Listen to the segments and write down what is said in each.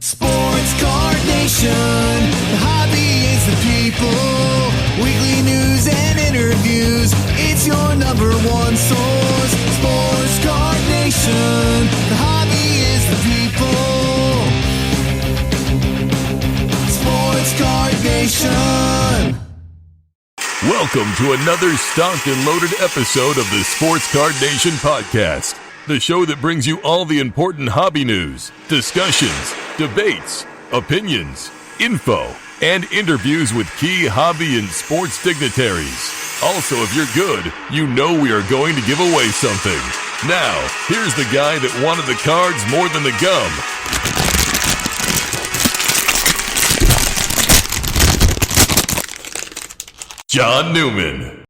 Sports Card Nation, the hobby is the people. Weekly news and interviews, it's your number one source. Sports Card Nation, the hobby is the people. Sports Card Nation. Welcome to another stocked and loaded episode of the Sports Card Nation podcast, the show that brings you all the important hobby news, discussions, debates, opinions, info, and interviews with key hobby and sports dignitaries. Also, if you're good, you know we are going to give away something. Now, here's the guy that wanted the cards more than the gum. John Newman.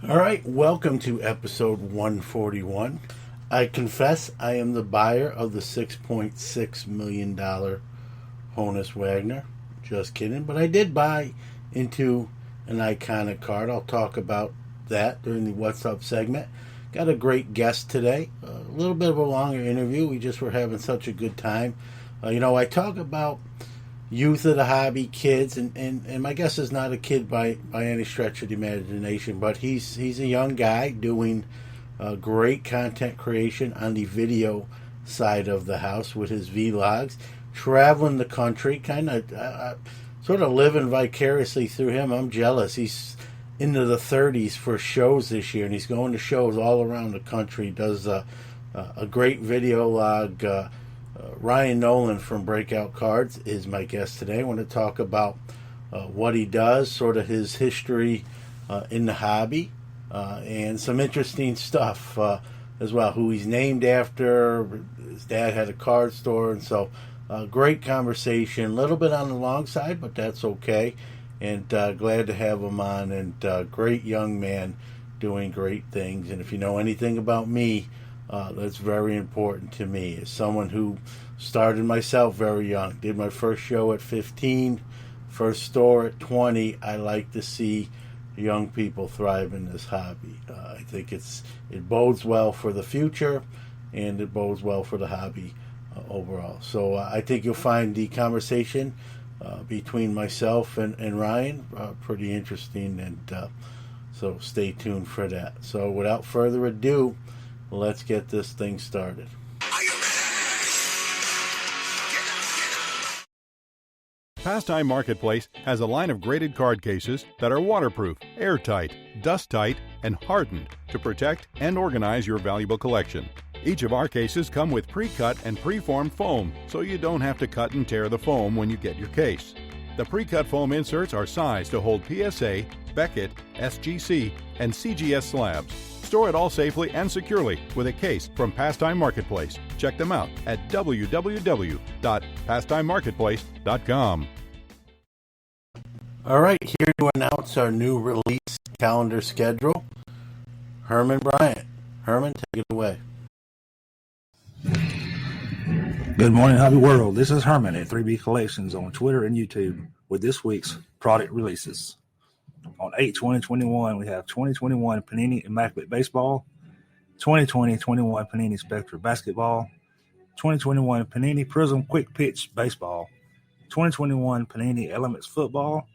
All right, welcome to episode 141. I confess I am the buyer of the $6.6 million Honus Wagner. Just kidding, but I did buy into an iconic card. I'll talk about that during the What's Up segment. Got a great guest today. A little bit of a longer interview. We just were having such a good time. I talk about youth of the hobby, kids, and my guest is not a kid by any stretch of the imagination, but he's a young guy doing great content creation on the video side of the house with his vlogs, traveling the country, kind of sort of living vicariously through him. I'm jealous. He's into the 30s for shows this year, and he's going to shows all around the country. He does a great video log. Ryan Nolan from Breakout Cards is my guest today. I want to talk about what he does, sort of his history in the hobby, and some interesting stuff as well. Who he's named after. His dad had a card store, and so great conversation. A little bit on the long side, but that's okay. And glad to have him on. And great young man doing great things. And if you know anything about me, that's very important to me. As someone who started myself very young, did my first show at 15, first store at 20, I like to see young people thrive in this hobby. I think it bodes well for the future, and it bodes well for the hobby overall. So I think you'll find the conversation between myself and Ryan pretty interesting, and so stay tuned for that. So without further ado, let's get this thing started. Pastime Marketplace has a line of graded card cases that are waterproof, airtight, dust-tight, and hardened to protect and organize your valuable collection. Each of our cases come with pre-cut and pre-formed foam, so you don't have to cut and tear the foam when you get your case. The pre-cut foam inserts are sized to hold PSA, Beckett, SGC, and CGS slabs. Store it all safely and securely with a case from Pastime Marketplace. Check them out at www.pastimemarketplace.com. All right, here to announce our new release calendar schedule, Herman Bryant. Herman, take it away. Good morning, Hobby World. This is Herman at 3B Collections on Twitter and YouTube with this week's product releases. On 8/20/21, we have 2021 Panini Immaculate Baseball, 2020-21 Panini Spectra Basketball, 2021 Panini Prism Quick Pitch Baseball, 2021 Panini Elements Football,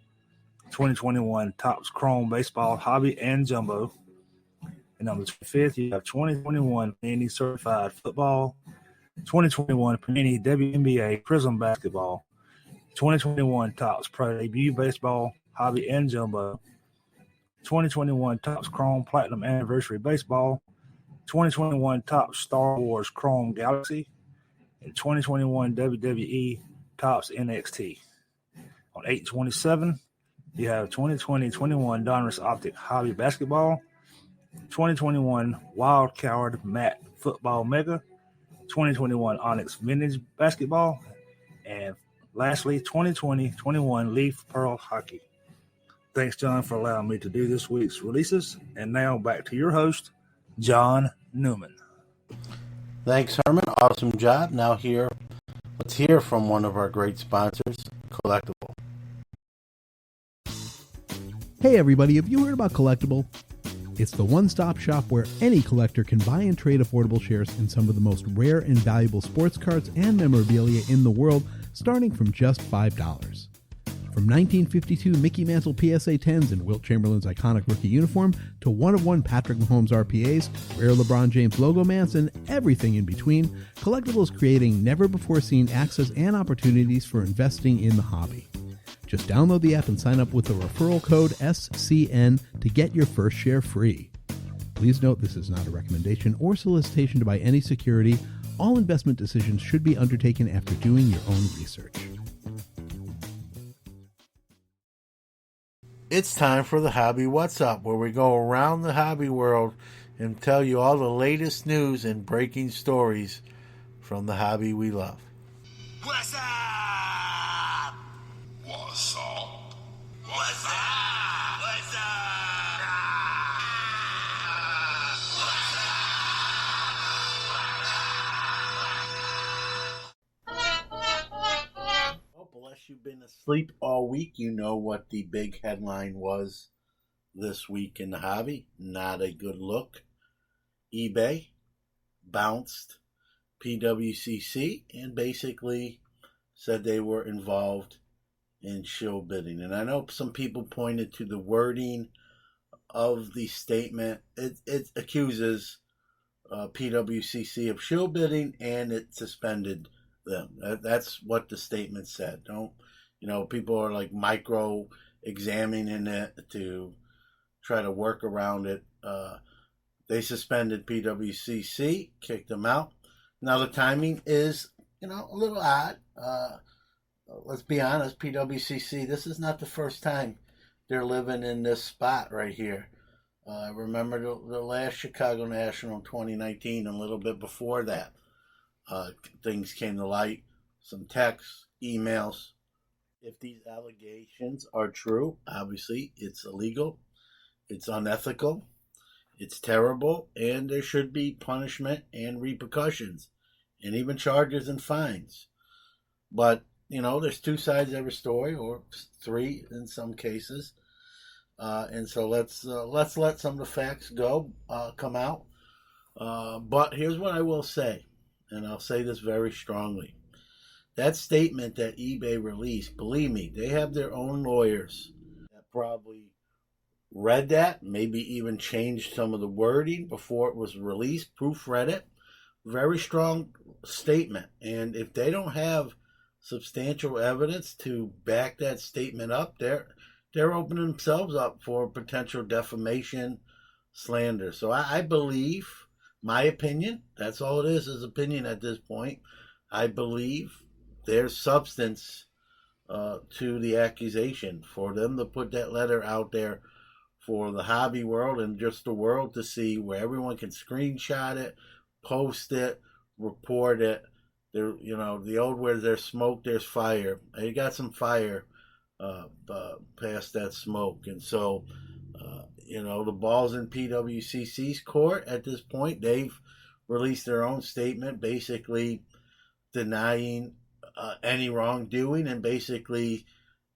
2021 Topps Chrome Baseball Hobby and Jumbo. And on the 25th, you have 2021 Panini Certified Football, 2021 Panini WNBA Prism Basketball, 2021 Topps Pro Debut Baseball Hobby and Jumbo, 2021 Topps Chrome Platinum Anniversary Baseball, 2021 Topps Star Wars Chrome Galaxy, and 2021 WWE Topps NXT. On 8/27, you have 2020-21 Donruss Optic Hobby Basketball, 2021 Wild Card Matte Football Mega, 2021 Onyx Vintage Basketball, and lastly, 2020-21 Leaf Pearl Hockey. Thanks, John, for allowing me to do this week's releases. And now back to your host, John Newman. Thanks, Herman. Awesome job. Now let's hear from one of our great sponsors, Collectible. Hey everybody, have you heard about Collectible? It's the one-stop shop where any collector can buy and trade affordable shares in some of the most rare and valuable sports cards and memorabilia in the world starting from just $5. From 1952 Mickey Mantle PSA 10s in Wilt Chamberlain's iconic rookie uniform to one-of-one Patrick Mahomes RPAs, rare LeBron James logo mats, and everything in between, Collectible is creating never-before-seen access and opportunities for investing in the hobby. Just download the app and sign up with the referral code SCN to get your first share free. Please note this is not a recommendation or solicitation to buy any security. All investment decisions should be undertaken after doing your own research. It's time for the Hobby What's Up, where we go around the hobby world and tell you all the latest news and breaking stories from the hobby we love. What's up? What's up? What's up? What's up? Unless you've been asleep all week, you know what the big headline was this week in the hobby. Not a good look. eBay bounced PWCC and basically said they were involved in shill bidding. And I know some people pointed to the wording of the statement. It accuses PWCC of shill bidding, and it suspended them. That's what the statement said. People are like micro examining it to try to work around it. They suspended PWCC, kicked them out. Now the timing is, a little odd. Let's be honest, PWCC, this is not the first time they're living in this spot right here. Remember the last Chicago National in 2019, a little bit before that. Things came to light, some texts, emails. If these allegations are true, obviously it's illegal, it's unethical, it's terrible, and there should be punishment and repercussions, and even charges and fines. But, there's two sides to every story, or three in some cases. And so let's let some of the facts come out. But here's what I will say. And I'll say this very strongly. That statement that eBay released, believe me, they have their own lawyers that probably read that, maybe even changed some of the wording before it was released, proofread it. Very strong statement. And if they don't have substantial evidence to back that statement up, they're opening themselves up for potential defamation, slander. So I believe, my opinion, that's all it is opinion at this point. I believe there's substance to the accusation. For them to put that letter out there for the hobby world and just the world to see, where everyone can screenshot it, post it, report it. There, the old where there's smoke, there's fire. You got some fire past that smoke. And so the ball's in PWCC's court at this point. They've released their own statement basically denying any wrongdoing and basically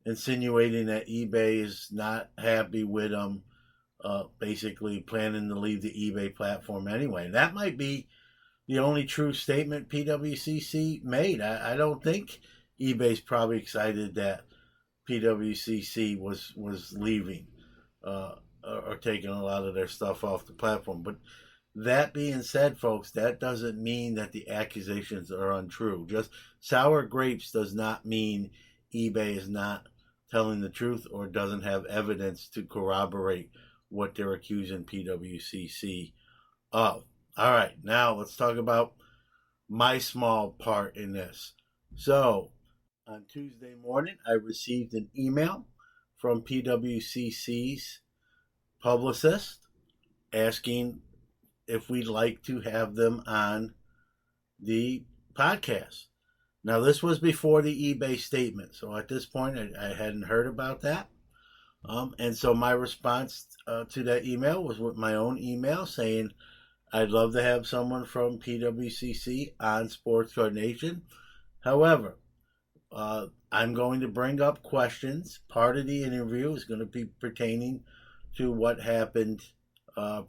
insinuating that eBay is not happy with them, basically planning to leave the eBay platform anyway. And that might be the only true statement PWCC made. I don't think eBay's probably excited that PWCC was leaving or taking a lot of their stuff off the platform. But that being said, folks, that doesn't mean that the accusations are untrue. Just sour grapes does not mean eBay is not telling the truth or doesn't have evidence to corroborate what they're accusing PWCC of. All right, now let's talk about my small part in this. So, on Tuesday morning, I received an email from PWCC's publicist asking if we'd like to have them on the podcast. Now, this was before the eBay statement, so at this point, I hadn't heard about that. And so my response to that email was with my own email saying, I'd love to have someone from PWCC on Sports Card Nation. However, I'm going to bring up questions. Part of the interview is going to be pertaining to what happened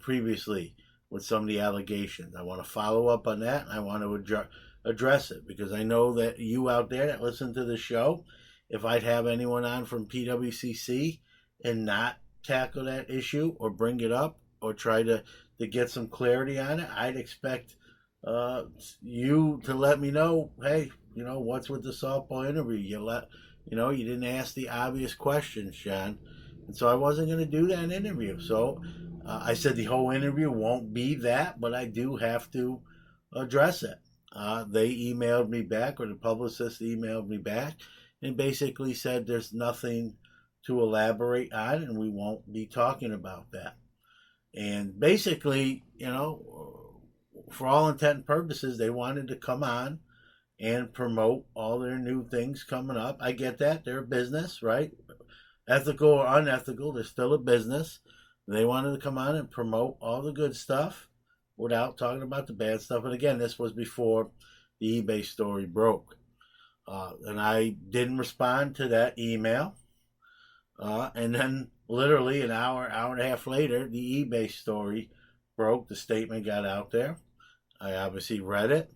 previously with some of the allegations. I want to follow up on that. I want to address it, because I know that you out there that listen to the show, if I'd have anyone on from PWCC and not tackle that issue or bring it up or try to get some clarity on it, I'd expect you to let me know, hey, what's with the softball interview? You didn't ask the obvious questions, John. And so I wasn't going to do that interview. So I said the whole interview won't be that, but I do have to address it. They emailed me back, or the publicist emailed me back, and basically said there's nothing to elaborate on, and we won't be talking about that. And basically, for all intent and purposes, they wanted to come on and promote all their new things coming up. I get that. They're a business, right? Ethical or unethical, they're still a business. They wanted to come on and promote all the good stuff without talking about the bad stuff. And again, this was before the eBay story broke. And I didn't respond to that email. And then literally an hour and a half later, the eBay story broke. The statement got out there. I obviously read it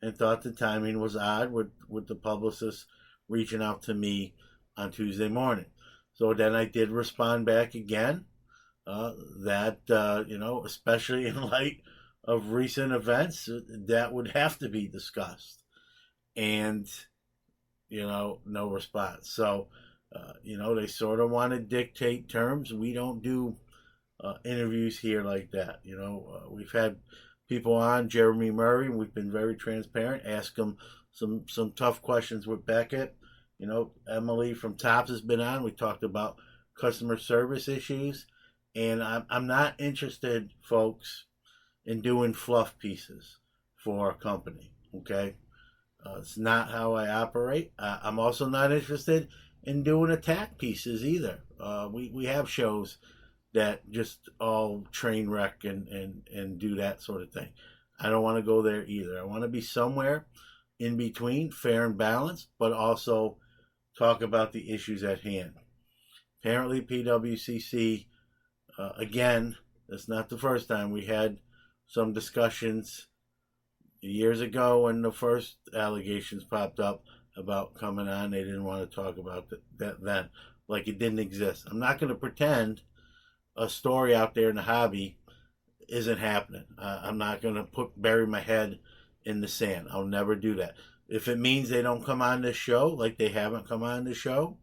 and thought the timing was odd with the publicist reaching out to me on Tuesday morning. So then I did respond back again that, especially in light of recent events, that would have to be discussed. And, no response. So, they sort of want to dictate terms. We don't do interviews here like that. We've had people on, Jeremy Murray, and we've been very transparent, ask them some tough questions with Beckett. Emily from Tops has been on. We talked about customer service issues. And I'm not interested, folks, in doing fluff pieces for a company, okay? It's not how I operate. I'm also not interested in doing attack pieces either. We have shows that just all train wreck and do that sort of thing. I don't want to go there either. I want to be somewhere in between, fair and balanced, but also talk about the issues at hand. Apparently, PWCC, again, that's not the first time. We had some discussions years ago when the first allegations popped up about coming on. They didn't want to talk about that then, like it didn't exist. I'm not going to pretend a story out there in the hobby isn't happening. I'm not going to bury my head in the sand. I'll never do that. If it means they don't come on this show, like they haven't come on the show,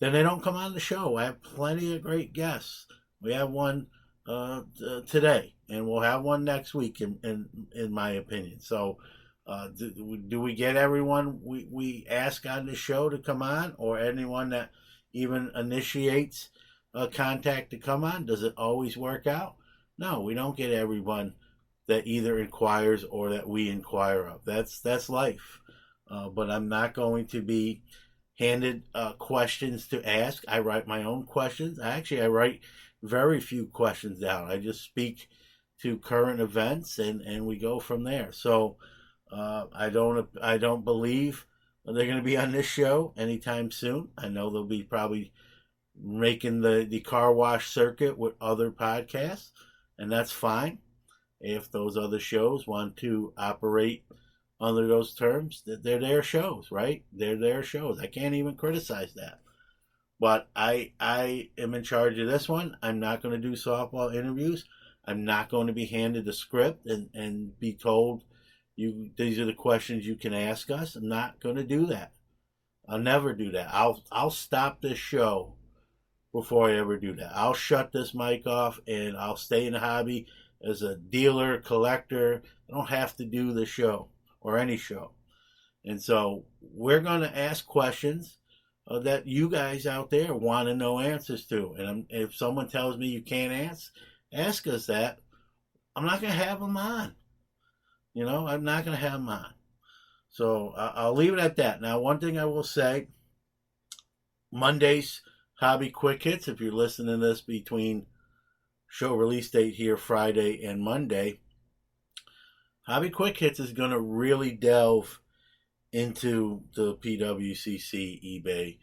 then they don't come on the show. I have plenty of great guests. We have one today, and we'll have one next week, in my opinion. So do we get everyone we ask on the show to come on, or anyone that even initiates contact to come on? Does it always work out? No, we don't get everyone that either inquires or that we inquire of. That's life. But I'm not going to be handed questions to ask. I write my own questions. I write very few questions down. I just speak to current events and we go from there. So I don't believe they're going to be on this show anytime soon. I know they'll be probably making the car wash circuit with other podcasts, and that's fine. If those other shows want to operate under those terms, they're their shows, right? They're their shows. I can't even criticize that. But I am in charge of this one. I'm not going to do softball interviews. I'm not going to be handed a script and be told, these are the questions you can ask us. I'm not going to do that. I'll never do that. I'll stop this show before I ever do that. I'll shut this mic off and I'll stay in the hobby as a dealer, collector. I don't have to do the show or any show. And so we're going to ask questions that you guys out there want to know answers to. And if someone tells me you can't ask us that, I'm not going to have them on. I'm not going to have them on. So I'll leave it at that. Now, one thing I will say, Monday's Hobby Quick Hits, if you're listening to this between show release date here Friday and Monday, Hobby Quick Hits is going to really delve into the PWCC eBay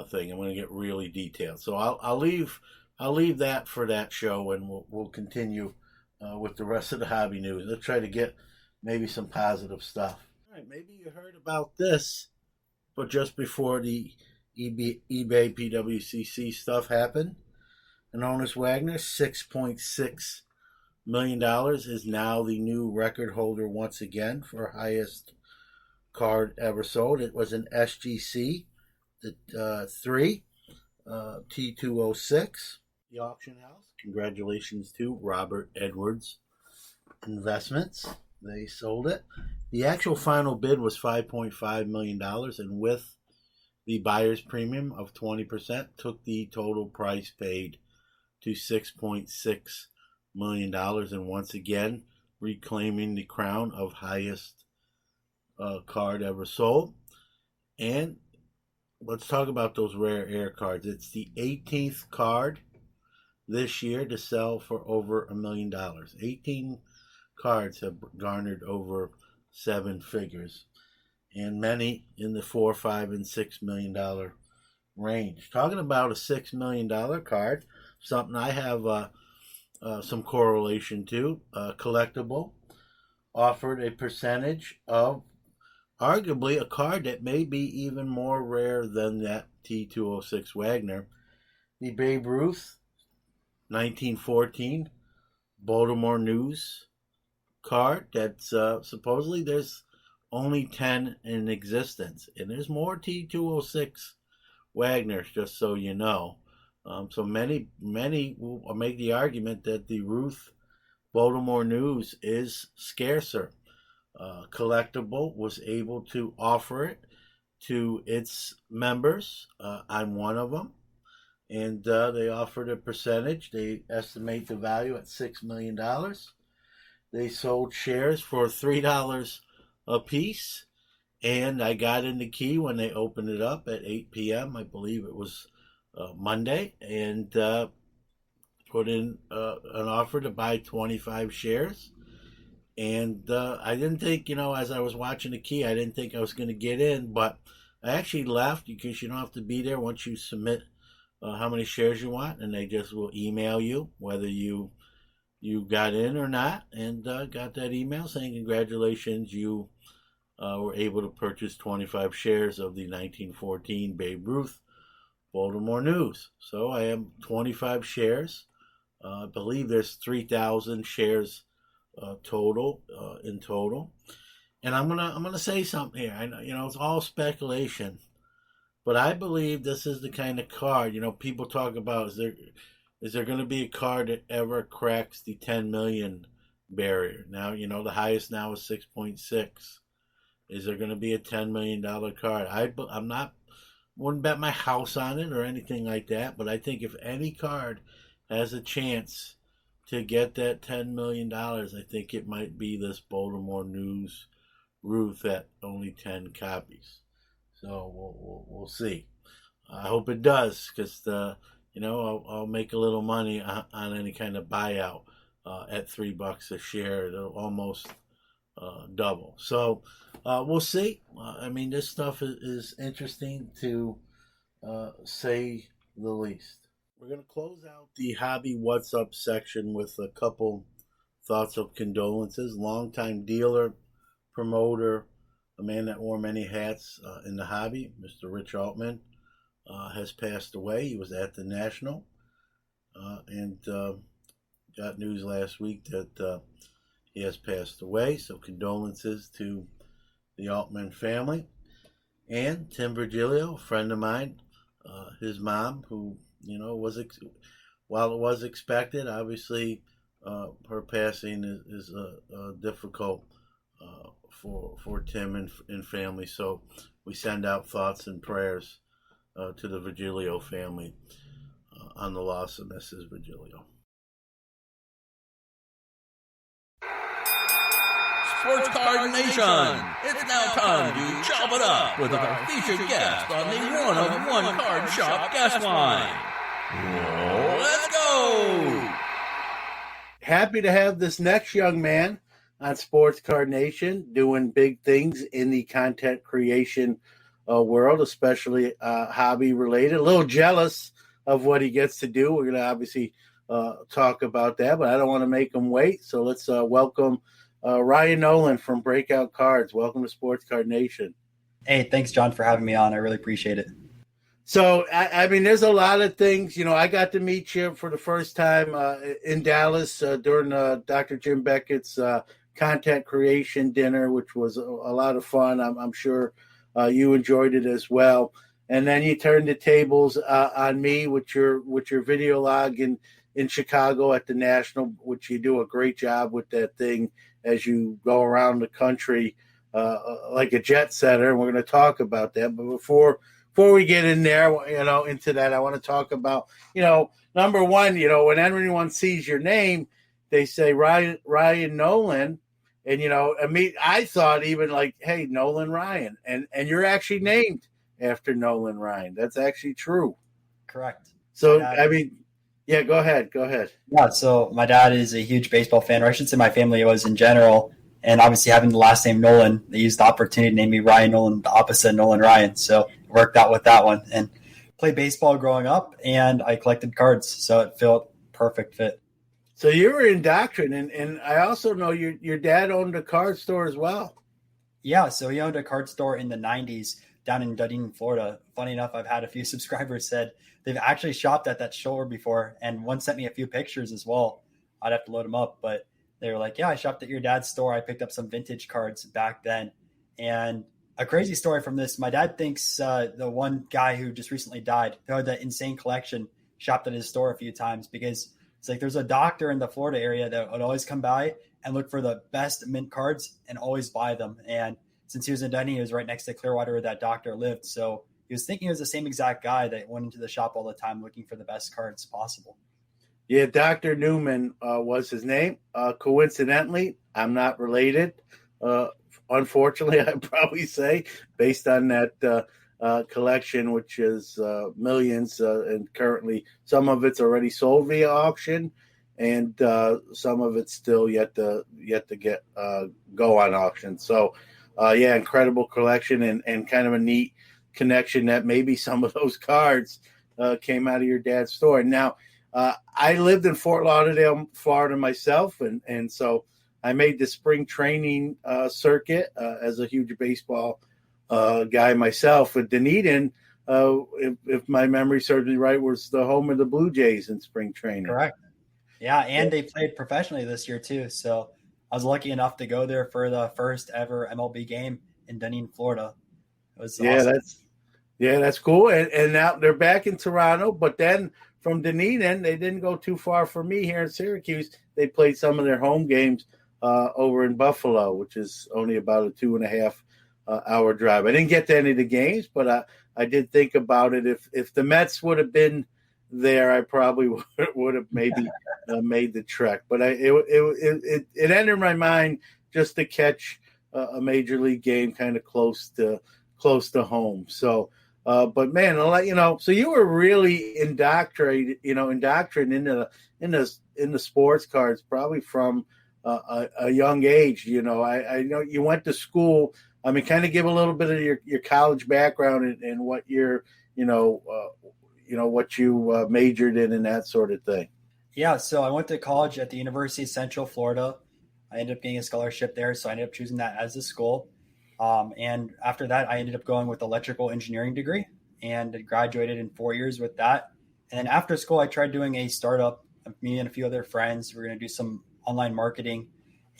thing. I'm going to get really detailed. So I'll leave that for that show, and we'll continue with the rest of the hobby news. Let's try to get maybe some positive stuff. right, maybe you heard about this, but just before the eBay PWCC stuff happened, and Honus Wagner, $6.6 million, is now the new record holder once again for highest card ever sold. It was an SGC, the 3, T206. The auction house, congratulations to Robert Edwards Investments. They sold it. The actual final bid was $5.5 million, and with the buyer's premium of 20%, took the total price paid to $6.6 million, and once again reclaiming the crown of highest card ever sold. And let's talk about those rare air cards. It's the 18th card this year to sell for over $1 million. 18 cards have garnered over 7 figures, and many in the $4, $5, and $6 million range. Talking about a $6 million card, something I have some correlation to. Collectible offered a percentage of arguably a card that may be even more rare than that T206 Wagner. The Babe Ruth 1914 Baltimore News card that's supposedly there's only 10 in existence, and there's more T206 Wagners, just so you know. So many will make the argument that the Ruth Baltimore News is scarcer. Collectible was able to offer it to its members. I'm one of them. And they offered a percentage. They estimate the value at $6 million. They sold shares for $3 a piece. And I got in the key when they opened it up at 8 p.m. I believe it was Monday. And put in an offer to buy 25 shares. And I didn't think, as I was watching the key, I didn't think I was going to get in. But I actually left because you don't have to be there once you submit how many shares you want, and they just will email you whether you got in or not, and got that email saying congratulations, you were able to purchase 25 shares of the 1914 Babe Ruth Baltimore News. So I have 25 shares. I believe there's 3,000 shares total in total, and I'm gonna say something here. I know, it's all speculation. But I believe this is the kind of card, people talk about, is there going to be a card that ever cracks the 10 million barrier? Now, the highest now is 6.6. Is there going to be a $10 million card? Wouldn't bet my house on it or anything like that, but I think if any card has a chance to get that $10 million, I think it might be this Baltimore News Ruth at only 10 copies. So we'll see. I hope it does, because I'll make a little money on any kind of buyout at $3 a share. It'll almost double. So we'll see. This stuff is interesting to say the least. We're going to close out the Hobby What's Up section with a couple thoughts of condolences. Longtime dealer, promoter, a man that wore many hats in the hobby, Mr. Rich Altman, has passed away. He was at the National, and got news last week that he has passed away. So condolences to the Altman family. And Tim Virgilio, a friend of mine, his mom, who while it was expected, obviously her passing is difficult for Tim and family. So we send out thoughts and prayers to the Virgilio family on the loss of Mrs. Virgilio. Sports Card Nation, it's now time to chop it up with our featured guest on the one-of-one card shop guest line. Let's go! Happy to have this next young man on Sports Card Nation doing big things in the content creation world, especially hobby related. A little jealous of what he gets to do. We're going to obviously talk about that, but I don't want to make him wait. So let's welcome Ryan Nolan from Breakout Cards. Welcome to Sports Card Nation. Hey, thanks, John, for having me on. I really appreciate it. So, I mean, there's a lot of things. I got to meet you for the first time in Dallas during Dr. Jim Beckett's content creation dinner, which was a lot of fun. I'm sure you enjoyed it as well. And then you turned the tables on me with your video log in Chicago at the National, which you do a great job with that thing as you go around the country like a jet setter. And we're going to talk about that. But before we get in there, into that, I want to talk about, number one, when everyone sees your name, they say Ryan Nolan. And, I thought even like, hey, Nolan Ryan. And you're actually named after Nolan Ryan. That's actually true. Correct. So, yeah, go ahead. Yeah, so my dad is a huge baseball fan, or I should say my family was in general. And obviously having the last name Nolan, they used the opportunity to name me Ryan Nolan, the opposite of Nolan Ryan. So it worked out with that one. And played baseball growing up, and I collected cards. So it felt perfect fit. So you were indoctrinated, and I also know your dad owned a card store as well. Yeah, so he owned a card store in the 90s down in Dunedin, Florida. Funny enough, I've had a few subscribers said they've actually shopped at that store before, and one sent me a few pictures as well. I'd have to load them up, but they were like, yeah, I shopped at your dad's store. I picked up some vintage cards back then. And a crazy story from this, my dad thinks the one guy who just recently died, who had that insane collection, shopped at his store a few times, because it's like there's a doctor in the Florida area that would always come by and look for the best mint cards and always buy them. And since he was in Dunedin, he was right next to Clearwater where that doctor lived. So he was thinking he was the same exact guy that went into the shop all the time looking for the best cards possible. Yeah, Dr. Newman was his name. Coincidentally, I'm not related. Unfortunately, I'd probably say, based on that collection, which is millions, and currently some of it's already sold via auction, and some of it's still yet to get go on auction. So, yeah, incredible collection and kind of a neat connection that maybe some of those cards came out of your dad's store. Now, I lived in Fort Lauderdale, Florida myself, and so I made the spring training circuit as a huge baseball guy myself. With Dunedin, if my memory serves me right, was the home of the Blue Jays in spring training. Correct. Yeah, and they played professionally this year too. So I was lucky enough to go there for the first ever MLB game in Dunedin, Florida. It was awesome. That's cool. And now they're back in Toronto, but then from Dunedin, they didn't go too far from me here in Syracuse. They played some of their home games over in Buffalo, which is only about a 2.5 hour drive. I didn't get to any of the games, but I did think about it. If the Mets would have been there, I probably would have maybe made the trek. But it entered my mind just to catch a major league game kind of close to home. So. But man, I'll let you know. So you were really indoctrinated into the sports cards probably from a young age. I know you went to school. I mean, kind of give a little bit of your college background and what what you majored in and that sort of thing. Yeah, so I went to college at the University of Central Florida. I ended up getting a scholarship there, so I ended up choosing that as a school. And after that, I ended up going with electrical engineering degree and graduated in 4 years with that. And then after school, I tried doing a startup. Me and a few other friends, we were going to do some online marketing.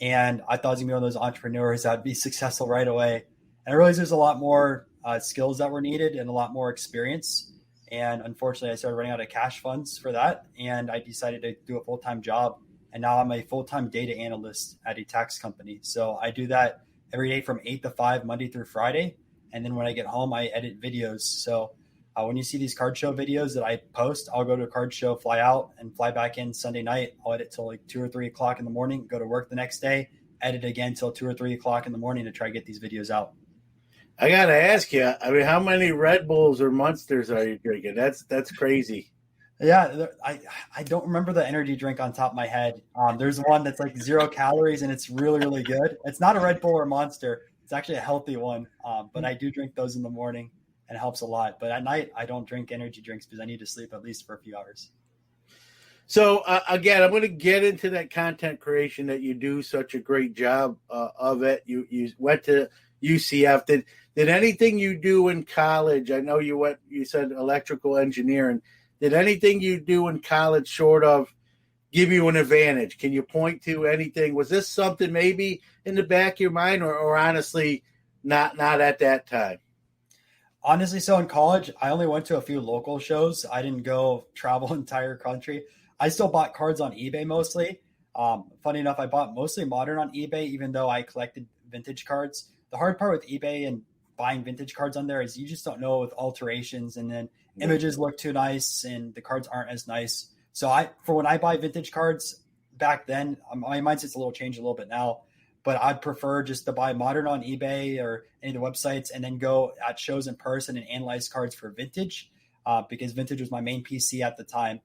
And I thought I was going to be one of those entrepreneurs that would be successful right away. And I realized there's a lot more skills that were needed and a lot more experience. And unfortunately, I started running out of cash funds for that. And I decided to do a full-time job. And now I'm a full-time data analyst at a tax company. So I do that every day from 8 to 5, Monday through Friday. And then when I get home, I edit videos. So when you see these card show videos that I post, I'll go to a card show, fly out and fly back in Sunday night. I'll edit till like 2 or 3 o'clock in the morning, go to work the next day, edit again till 2 or 3 o'clock in the morning to try to get these videos out. I got to ask you, I mean, how many Red Bulls or Monsters are you drinking? That's crazy. Yeah, I don't remember the energy drink on top of my head. There's one that's like 0 calories and it's really, really good. It's not a Red Bull or Monster. It's actually a healthy one, but I do drink those in the morning and it helps a lot. But at night, I don't drink energy drinks because I need to sleep at least for a few hours. So again, I'm going to get into that content creation that you do such a great job of it. You went to UCF. Did anything you do in college? I know you said electrical engineering. Did anything you do in college sort of give you an advantage? Can you point to anything? Was this something maybe in the back of your mind, or honestly not at that time? Honestly, so in college, I only went to a few local shows. I didn't go travel entire country. I still bought cards on eBay mostly. Funny enough, I bought mostly modern on eBay, even though I collected vintage cards. The hard part with eBay and buying vintage cards on there is you just don't know with alterations, and then images look too nice and the cards aren't as nice. So for when I buy vintage cards back then, my mindset's a little changed a little bit now, but I'd prefer just to buy modern on eBay or any of the websites and then go at shows in person and analyze cards for vintage because vintage was my main PC at the time,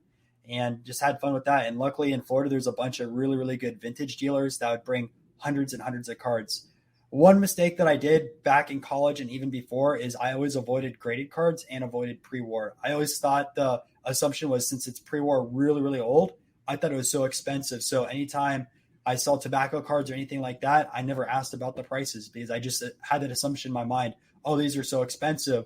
and just had fun with that. And luckily in Florida, there's a bunch of really, really good vintage dealers that would bring hundreds and hundreds of cards. One mistake that I did back in college and even before is I always avoided graded cards and avoided pre-war. I always thought the assumption was since it's pre-war really, really old, I thought it was so expensive. So anytime I saw tobacco cards or anything like that, I never asked about the prices because I just had that assumption in my mind. Oh, these are so expensive.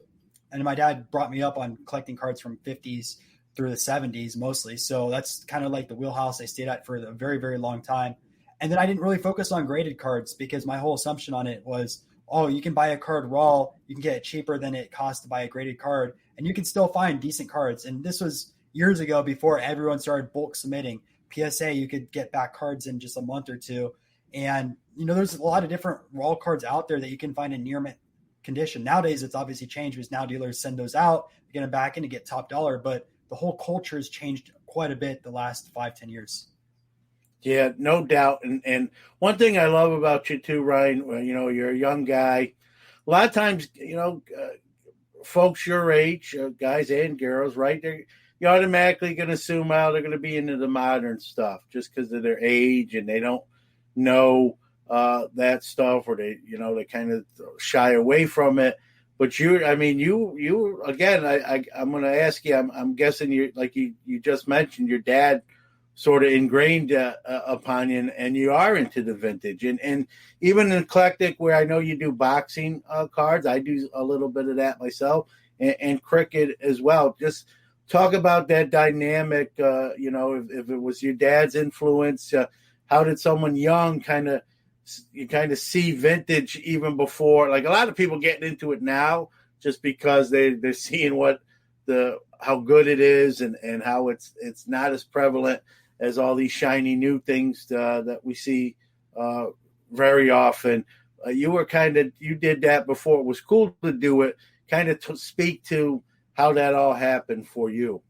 And my dad brought me up on collecting cards from 50s through the 70s mostly. So that's kind of like the wheelhouse I stayed at for a very, very long time. And then I didn't really focus on graded cards because my whole assumption on it was, oh, you can buy a card raw, you can get it cheaper than it costs to buy a graded card, and you can still find decent cards. And this was years ago before everyone started bulk submitting. PSA, you could get back cards in just a month or two. And, there's a lot of different raw cards out there that you can find in near mint condition. Nowadays, it's obviously changed because now dealers send those out, get them back in to get top dollar. But the whole culture has changed quite a bit the last 5-10 years. Yeah, no doubt. And one thing I love about you too, Ryan, you're a young guy. A lot of times, folks your age, guys and girls, right? You're automatically going to assume they're going to be into the modern stuff just because of their age and they don't know that stuff, or they kind of shy away from it. But you again, I'm going to ask you, I'm guessing you just mentioned your dad sort of ingrained upon you, and you are into the vintage and even in eclectic, where I know you do boxing cards. I do a little bit of that myself, and cricket as well. Just talk about that dynamic. If it was your dad's influence, how did someone young kind of see vintage even before? Like a lot of people getting into it now just because they're seeing how good it is and how it's not as prevalent as all these shiny new things that we see very often. You did that before it was cool to do it. Kind of to speak to how that all happened for you.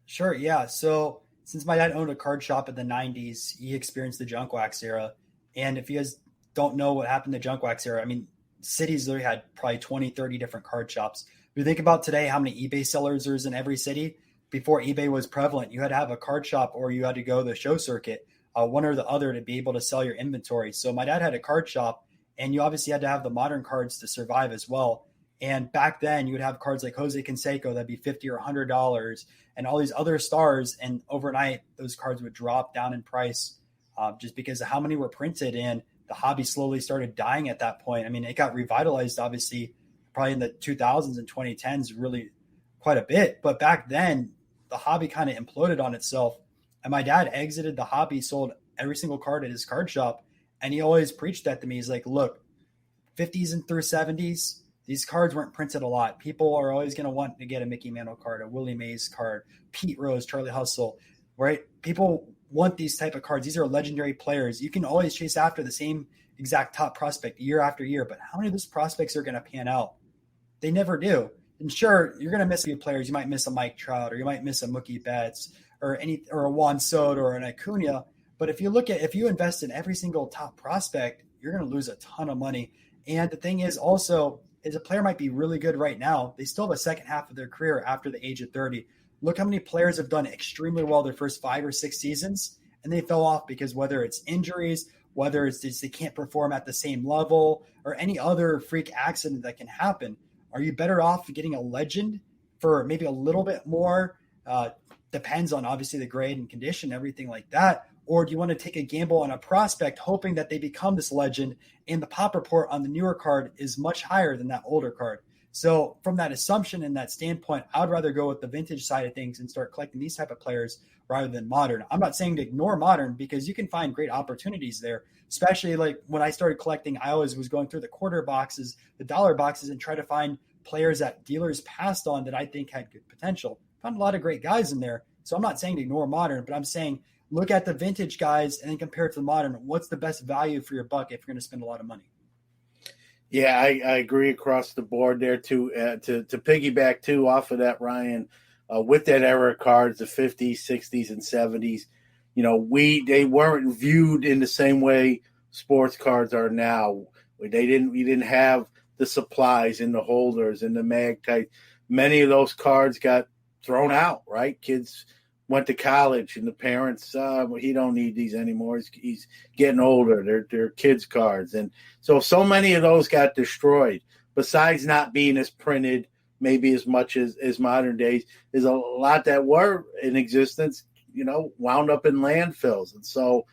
Sure, yeah. So since my dad owned a card shop in the 90s, he experienced the junk wax era. And if you guys don't know what happened in the junk wax era, I mean, cities literally had probably 20, 30 different card shops. If you think about today, how many eBay sellers there's in every city, before eBay was prevalent, you had to have a card shop or you had to go the show circuit, one or the other, to be able to sell your inventory. So my dad had a card shop, and you obviously had to have the modern cards to survive as well. And back then you would have cards like Jose Canseco that'd be $50 or $100 and all these other stars. And overnight those cards would drop down in price just because of how many were printed, and the hobby slowly started dying at that point. I mean, it got revitalized obviously probably in the 2000s and 2010s really quite a bit. But back then the hobby kind of imploded on itself. And my dad exited the hobby, sold every single card at his card shop. And he always preached that to me. He's like, look, 50s and through 70s, these cards weren't printed a lot. People are always going to want to get a Mickey Mantle card, a Willie Mays card, Pete Rose, Charlie Hustle, right? People want these type of cards. These are legendary players. You can always chase after the same exact top prospect year after year, but how many of those prospects are going to pan out? They never do. And sure, you're going to miss a few players. You might miss a Mike Trout, or you might miss a Mookie Betts, or a Juan Soto, or an Acuna. But if you invest in every single top prospect, you're going to lose a ton of money. And the thing is also, is a player might be really good right now. They still have a second half of their career after the age of 30. Look how many players have done extremely well their first 5 or 6 seasons, and they fell off because whether it's injuries, whether it's just they can't perform at the same level, or any other freak accident that can happen. Are you better off getting a legend for maybe a little bit more depends on obviously the grade and condition, everything like that. Or do you want to take a gamble on a prospect hoping that they become this legend and the pop report on the newer card is much higher than that older card? So from that assumption and that standpoint, I would rather go with the vintage side of things and start collecting these type of players rather than modern. I'm not saying to ignore modern because you can find great opportunities there, especially like when I started collecting, I always was going through the quarter boxes, the dollar boxes, and try to find players that dealers passed on that I think had good potential. Found a lot of great guys in there. So I'm not saying to ignore modern, but I'm saying look at the vintage guys and then compare it to the modern. What's the best value for your buck if you're going to spend a lot of money? Yeah, I agree across the board there too. To piggyback too off of that, Ryan, with that era of cards, the 50s, 60s, and 70s, they weren't viewed in the same way sports cards are now. We didn't have the supplies and the holders and the mag type. Many of those cards got thrown out, right? Kids went to college and the parents, he don't need these anymore. He's getting older. They're kids' cards. And so many of those got destroyed. Besides not being as printed, maybe as much as modern days, there's a lot that were in existence, wound up in landfills. And so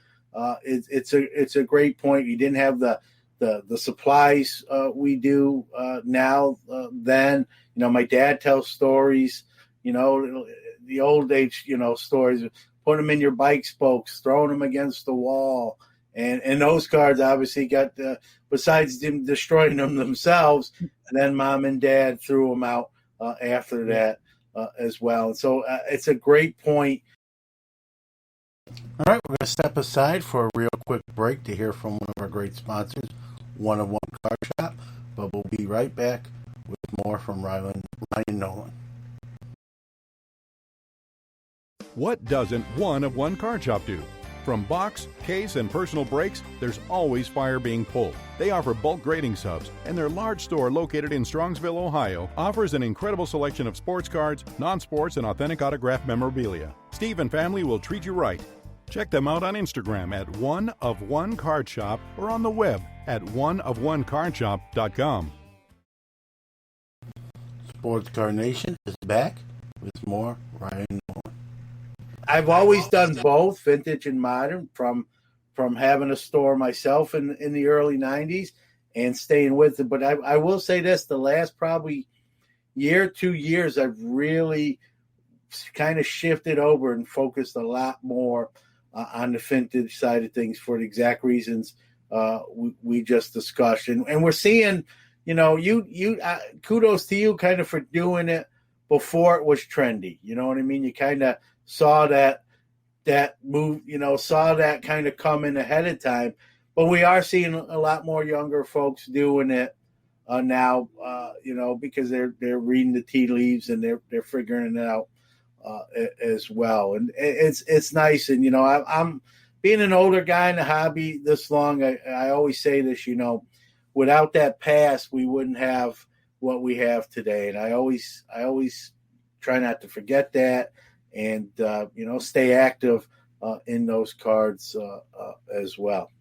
it's a great point. You didn't have the supplies we do now then. My dad tells stories, the old age, stories, put them in your bike spokes, throwing them against the wall. And those cards obviously got, besides them destroying them themselves, and then mom and dad threw them out after that as well. And so it's a great point. All right, we're going to step aside for a real quick break to hear from one of our great sponsors, One of One Card Shop. But we'll be right back with more from Ryan Nolan. What doesn't One of One Card Shop do? From box, case, and personal breaks, there's always fire being pulled. They offer bulk grading subs, and their large store located in Strongsville, Ohio, offers an incredible selection of sports cards, non-sports, and authentic autographed memorabilia. Steve and family will treat you right. Check them out on Instagram at One of One Card Shop or on the web at oneofOneCardShop.com. Sports Card Nation is back with more Ryan Nolan. I've always done both, vintage and modern, from having a store myself in the early 90s and staying with it. But I will say this, the last probably year, 2 years, I've really kind of shifted over and focused a lot more on the vintage side of things for the exact reasons we just discussed. And we're seeing, kudos to you kind of for doing it before it was trendy. You know what I mean? You kind of saw that move, saw that kind of coming ahead of time. But we are seeing a lot more younger folks doing it now, because they're reading the tea leaves and they're figuring it out as well. And it's nice. And, I'm being an older guy in the hobby this long. I always say this, without that past, we wouldn't have what we have today. And I always try not to forget that. And, stay active in those cards as well.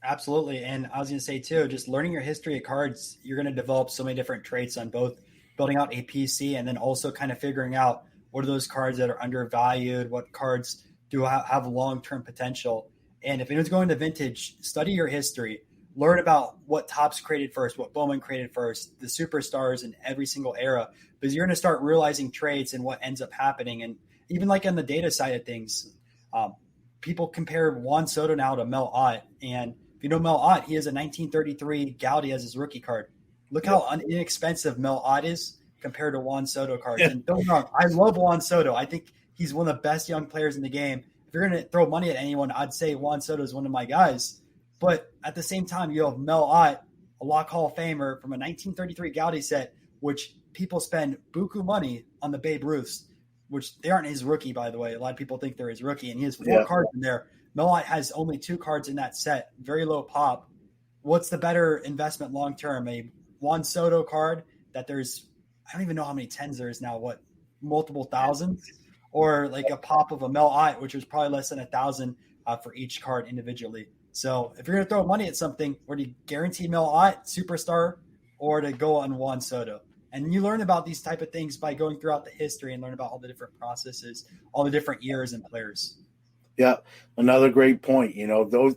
Absolutely. And I was going to say, too, just learning your history of cards, you're going to develop so many different traits on both building out a PC and then also kind of figuring out what are those cards that are undervalued, what cards do have long-term potential. And if anyone's going to vintage, study your history. Learn about what Topps created first, what Bowman created first, the superstars in every single era, because you're going to start realizing traits and what ends up happening. And even like on the data side of things, people compare Juan Soto now to Mel Ott. And if you know Mel Ott, he has a 1933 Gaudi as his rookie card. Look how inexpensive Mel Ott is compared to Juan Soto cards. Yeah. And don't get me wrong, I love Juan Soto. I think he's one of the best young players in the game. If you're going to throw money at anyone, I'd say Juan Soto is one of my guys. But at the same time, you have Mel Ott, a Lock Hall of Famer from a 1933 Gaudi set, which people spend buku money on the Babe Ruths, which they aren't his rookie, by the way. A lot of people think they're his rookie, and he has 4 cards in there. Mel Ott has only 2 cards in that set, very low pop. What's the better investment long-term? A Juan Soto card that there's, I don't even know how many tens there is now, multiple thousands? Or like a pop of a Mel Ott, which was probably less than 1,000 for each card individually. So if you're going to throw money at something, or do you guarantee Mel Ott, superstar, or to go on Juan Soto? And you learn about these type of things by going throughout the history and learn about all the different processes, all the different years and players. Yeah, another great point.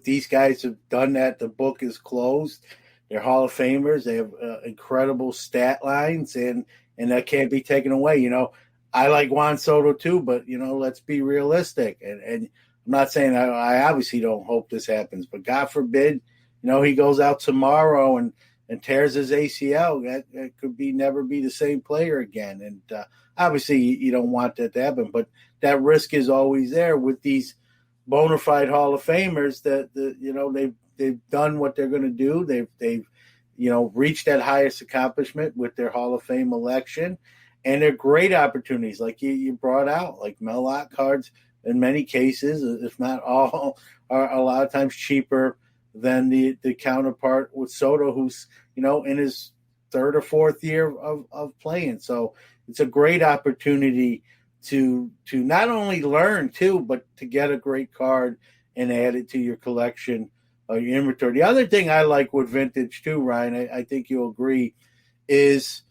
These guys have done that. The book is closed. They're Hall of Famers. They have incredible stat lines, and that can't be taken away. I like Juan Soto too, but let's be realistic. And I'm not saying I obviously don't hope this happens, but God forbid, he goes out tomorrow and tears his ACL. That could never be the same player again. And obviously, you don't want that to happen, but that risk is always there with these bona fide Hall of Famers that they've done what they're going to do. They've reached that highest accomplishment with their Hall of Fame election, and they're great opportunities like you brought out, like Mel Lockhart's in many cases, if not all, are a lot of times cheaper than the counterpart with Soto, who's in his third or fourth year of playing. So it's a great opportunity to not only learn too, but to get a great card and add it to your collection or your inventory. The other thing I like with vintage too, Ryan, I think you'll agree, is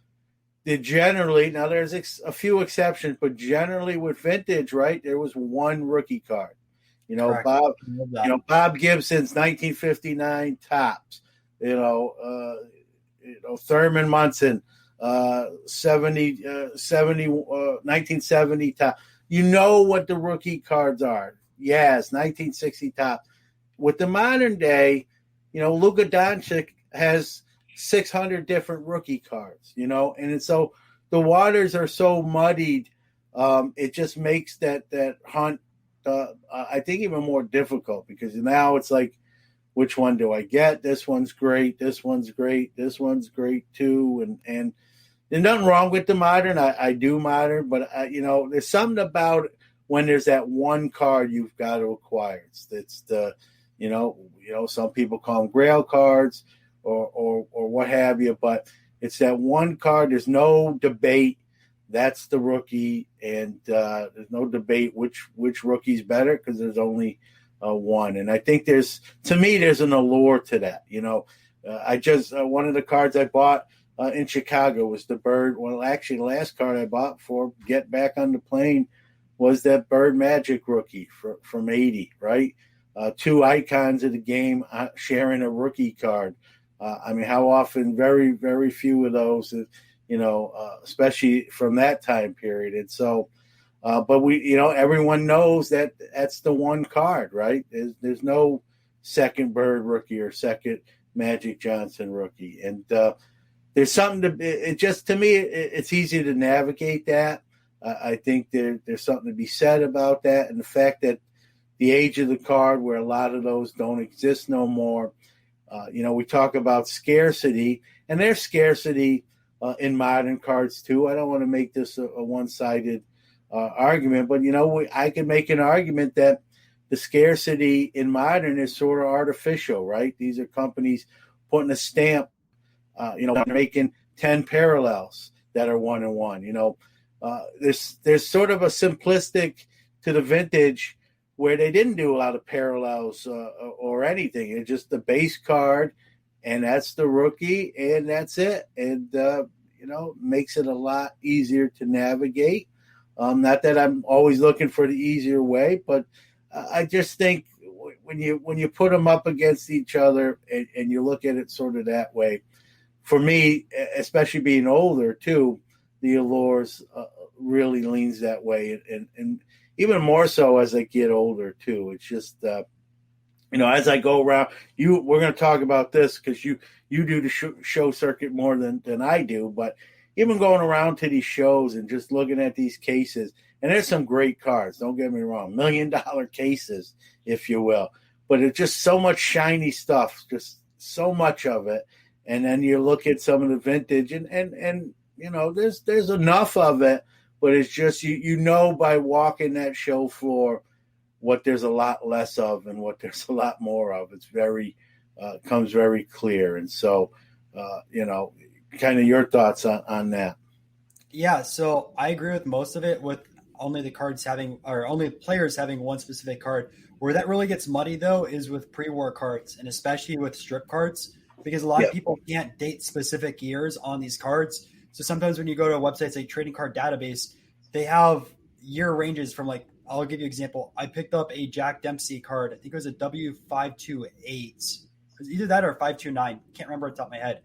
that generally, now there's a few exceptions, but generally with vintage, right, there was one rookie card. Correct. Bob Gibson's 1959 Topps. Thurman Munson, 1970 top. What the rookie cards are. Yes, 1960 top. With the modern day, Luka Doncic has 600 different rookie cards, and so the waters are so muddied. It just makes that hunt, I think, even more difficult, because now it's like, which one do I get? This one's great. This one's great. This one's great too. And there's nothing wrong with the modern. I do modern, but there's something about it when there's that one card you've got to acquire. It's the, some people call them grail cards or what have you, but it's that one card. There's no debate. That's the rookie, and there's no debate which rookie's better, because there's only one. And I think there's an allure to that. I just one of the cards I bought in Chicago was the Bird. Well, actually, the last card I bought before get back on the plane was that Bird Magic rookie from '80. Right, two icons of the game sharing a rookie card. How often? Very, very few of those. Especially from that time period. And so, but everyone knows that that's the one card, right? There's no second Bird rookie or second Magic Johnson rookie. And there's something to me, it's easy to navigate that. I think there's something to be said about that. And the fact that the age of the card, where a lot of those don't exist no more. We talk about scarcity, and there's scarcity in modern cards too. I don't want to make this a one-sided argument, but I can make an argument that the scarcity in modern is sort of artificial, right? These are companies putting a stamp, making 10 parallels that are 1-in-1. There's sort of a simplistic to the vintage where they didn't do a lot of parallels or anything. It's just the base card, and that's the rookie, and that's it. And, makes it a lot easier to navigate. Not that I'm always looking for the easier way, but I just think when you put them up against each other and you look at it sort of that way, for me, especially being older too, the allures really leans that way. And even more so as I get older too. It's just, as I go around, we're going to talk about this because you do the show circuit more than I do, but even going around to these shows and just looking at these cases, and there's some great cards, don't get me wrong, $1 million cases, if you will, but it's just so much shiny stuff, just so much of it. And then you look at some of the vintage and there's enough of it, but it's just, by walking that show floor, what there's a lot less of and what there's a lot more of. It's comes very clear. And so, kind of your thoughts on that. Yeah, so I agree with most of it, with only only players having one specific card. Where that really gets muddy, though, is with pre-war cards, and especially with strip cards, because a lot of people can't date specific years on these cards. So sometimes when you go to websites like Trading Card Database, they have year ranges from like, I'll give you an example. I picked up a Jack Dempsey card. I think it was a W528. It was either that or 529. Can't remember off the top of my head.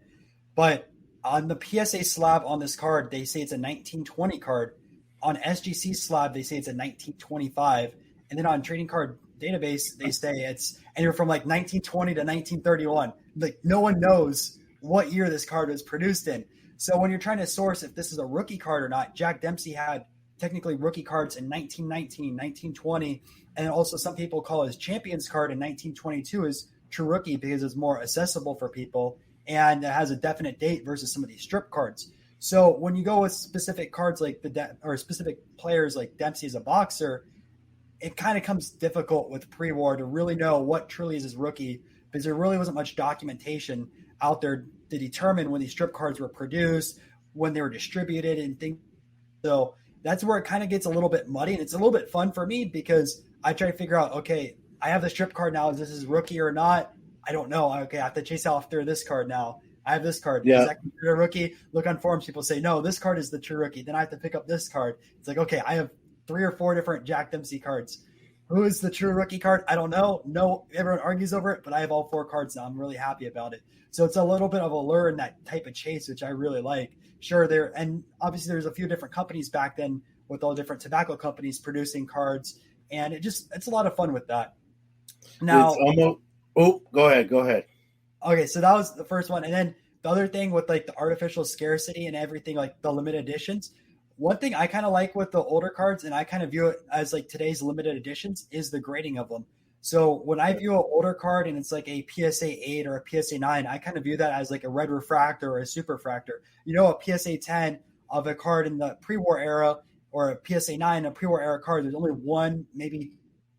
But on the PSA slab on this card, they say it's a 1920 card. On SGC slab, they say it's a 1925. And then on Trading Card Database, they say it's anywhere from like 1920 to 1931. Like no one knows what year this card was produced in. So when you're trying to source if this is a rookie card or not, Jack Dempsey had technically rookie cards in 1919, 1920, and also some people call his Champions card in 1922 as true rookie because it's more accessible for people and it has a definite date versus some of these strip cards. So when you go with specific cards like or specific players like Dempsey as a boxer, it kind of comes difficult with pre-war to really know what truly is his rookie because there really wasn't much documentation out there to determine when these strip cards were produced, when they were distributed and things. So that's where it kind of gets a little bit muddy, and it's a little bit fun for me because I try to figure out, okay, I have the strip card now. Is this his rookie or not? I don't know. Okay, I have to chase after this card now. I have this card. Yeah. Is that considered a rookie? Look on forums. People say, no, this card is the true rookie. Then I have to pick up this card. It's like, okay, I have 3 or 4 different Jack Dempsey cards. Who is the true rookie card? I don't know. No, everyone argues over it, but I have all 4 cards now. I'm really happy about it. So it's a little bit of a lure in that type of chase, which I really like. Sure, and obviously there's a few different companies back then with all different tobacco companies producing cards, and it's a lot of fun with that. Now, go ahead. Okay, so that was the first one, and then the other thing with like the artificial scarcity and everything, like the limited editions. One thing I kind of like with the older cards, and I kind of view it as like today's limited editions, is the grading of them. So when I view an older card and it's like a PSA 8 or a PSA 9, I kind of view that as like a red refractor or a super refractor. You know, a PSA 10 of a card in the pre-war era or a PSA 9, a pre-war era card, there's only one, maybe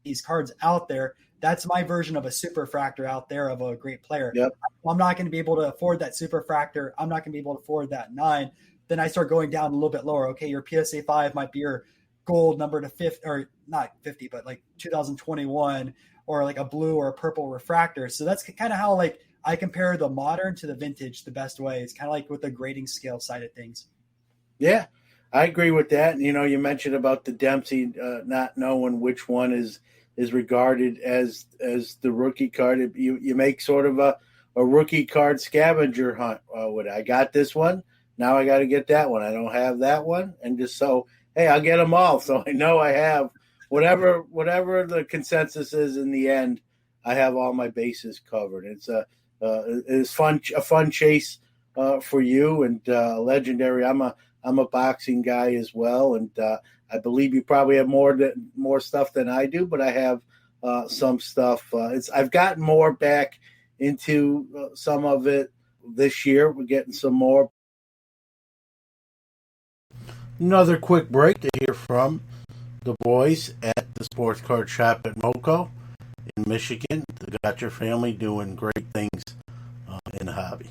these cards out there. That's my version of a super refractor out there of a great player. Yep. I'm not going to be able to afford that super refractor. I'm not going to be able to afford that 9. Then I start going down a little bit lower. Okay, your PSA 5 might be your gold number to 50, or not 50, but like 2021, or like a blue or a purple refractor. So that's kind of how like I compare the modern to the vintage the best way. It's kind of like with the grading scale side of things. Yeah, I agree with that. You know, you mentioned about the Dempsey not knowing which one is regarded as the rookie card. You make sort of a rookie card scavenger hunt. I got this one. Now I got to get that one. I don't have that one. And just so, hey, I'll get them all. So I know I have whatever the consensus is in the end, I have all my bases covered. It's a fun chase for you and legendary. I'm a boxing guy as well, and I believe you probably have more stuff than I do, but I have some stuff. I've gotten more back into some of it this year. We're getting some more. Another quick break to hear from the boys at the sports card shop at Moco in Michigan. They got your family doing great things in the hobby.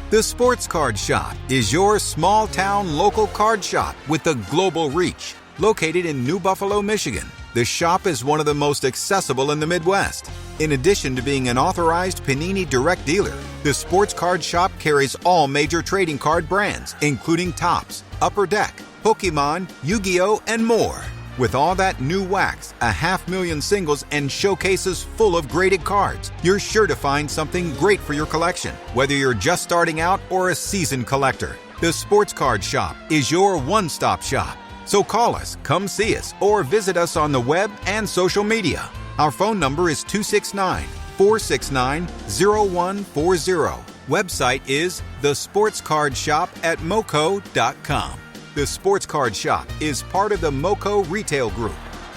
The Sports Card Shop is your small-town local card shop with a global reach. Located in New Buffalo, Michigan, the shop is one of the most accessible in the Midwest. In addition to being an authorized Panini direct dealer, the Sports Card Shop carries all major trading card brands, including Topps, Upper Deck, Pokemon, Yu-Gi-Oh!, and more. With all that new wax, 500,000 singles, and showcases full of graded cards, you're sure to find something great for your collection, whether you're just starting out or a seasoned collector. The Sports Card Shop is your one-stop shop. So call us, come see us, or visit us on the web and social media. Our phone number is 269-469-0140. Website is thesportscardshop@moco.com. The Sports Card Shop is part of the Moco Retail Group,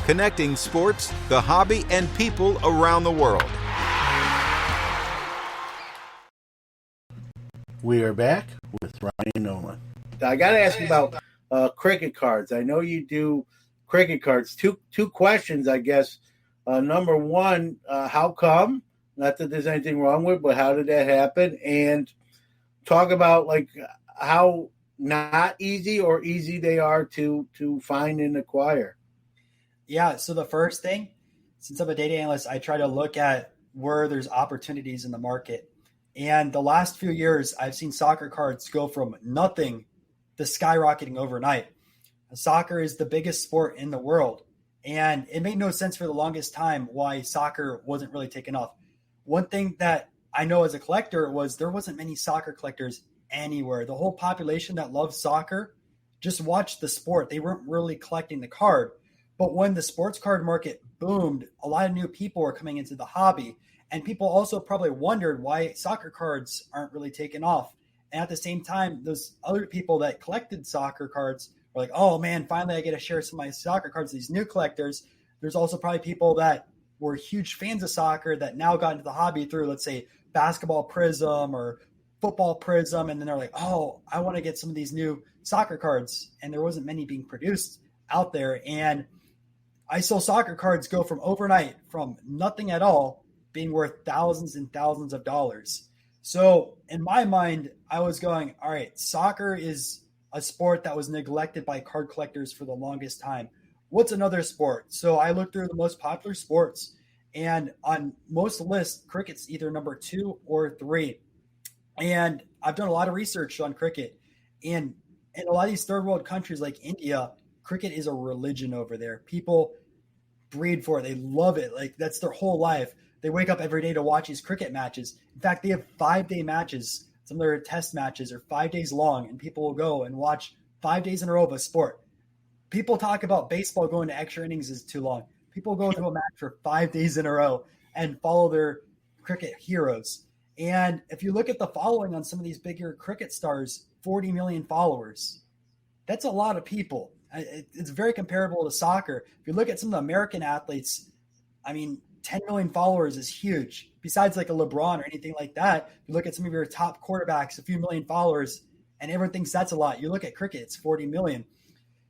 connecting sports, the hobby, and people around the world. We are back with Ryan Nolan. I got to ask you about cricket cards. I know you do cricket cards. Two questions, I guess. Number one, how come? Not that there's anything wrong with it, but how did that happen? And talk about like how not easy or easy they are to find and acquire. Yeah, so the first thing, since I'm a data analyst, I try to look at where there's opportunities in the market. And the last few years, I've seen soccer cards go from nothing to skyrocketing overnight. Soccer is the biggest sport in the world. And it made no sense for the longest time why soccer wasn't really taken off. One thing that I know as a collector was there wasn't many soccer collectors anywhere. The whole population that loves soccer just watched the sport. They weren't really collecting the card. But when the sports card market boomed, a lot of new people were coming into the hobby. And people also probably wondered why soccer cards aren't really taking off. And at the same time, those other people that collected soccer cards were like, oh man, finally I get to share some of my soccer cards, these new collectors. There's also probably people that were huge fans of soccer that now got into the hobby through, let's say, Basketball Prism or Football Prism. And then they're like, oh, I want to get some of these new soccer cards. And there wasn't many being produced out there. And I saw soccer cards go from overnight, from nothing at all, being worth thousands and thousands of dollars. So in my mind, I was going, all right, soccer is a sport that was neglected by card collectors for the longest time. What's another sport? So I looked through the most popular sports, and on most lists, cricket's either number 2 or 3. And I've done a lot of research on cricket. And in a lot of these third world countries like India, cricket is a religion over there. People breed for it. They love it. Like, that's their whole life. They wake up every day to watch these cricket matches. In fact, they have 5-day matches. Some of their test matches are 5 days long, and people will go and watch 5 days in a row of a sport. People talk about baseball going to extra innings is too long. People go to a match for 5 days in a row and follow their cricket heroes. And if you look at the following on some of these bigger cricket stars, 40 million followers. That's a lot of people. It's very comparable to soccer. If you look at some of the American athletes, I mean, 10 million followers is huge. Besides like a LeBron or anything like that, you look at some of your top quarterbacks, a few million followers, and everyone thinks that's a lot. You look at cricket, it's 40 million.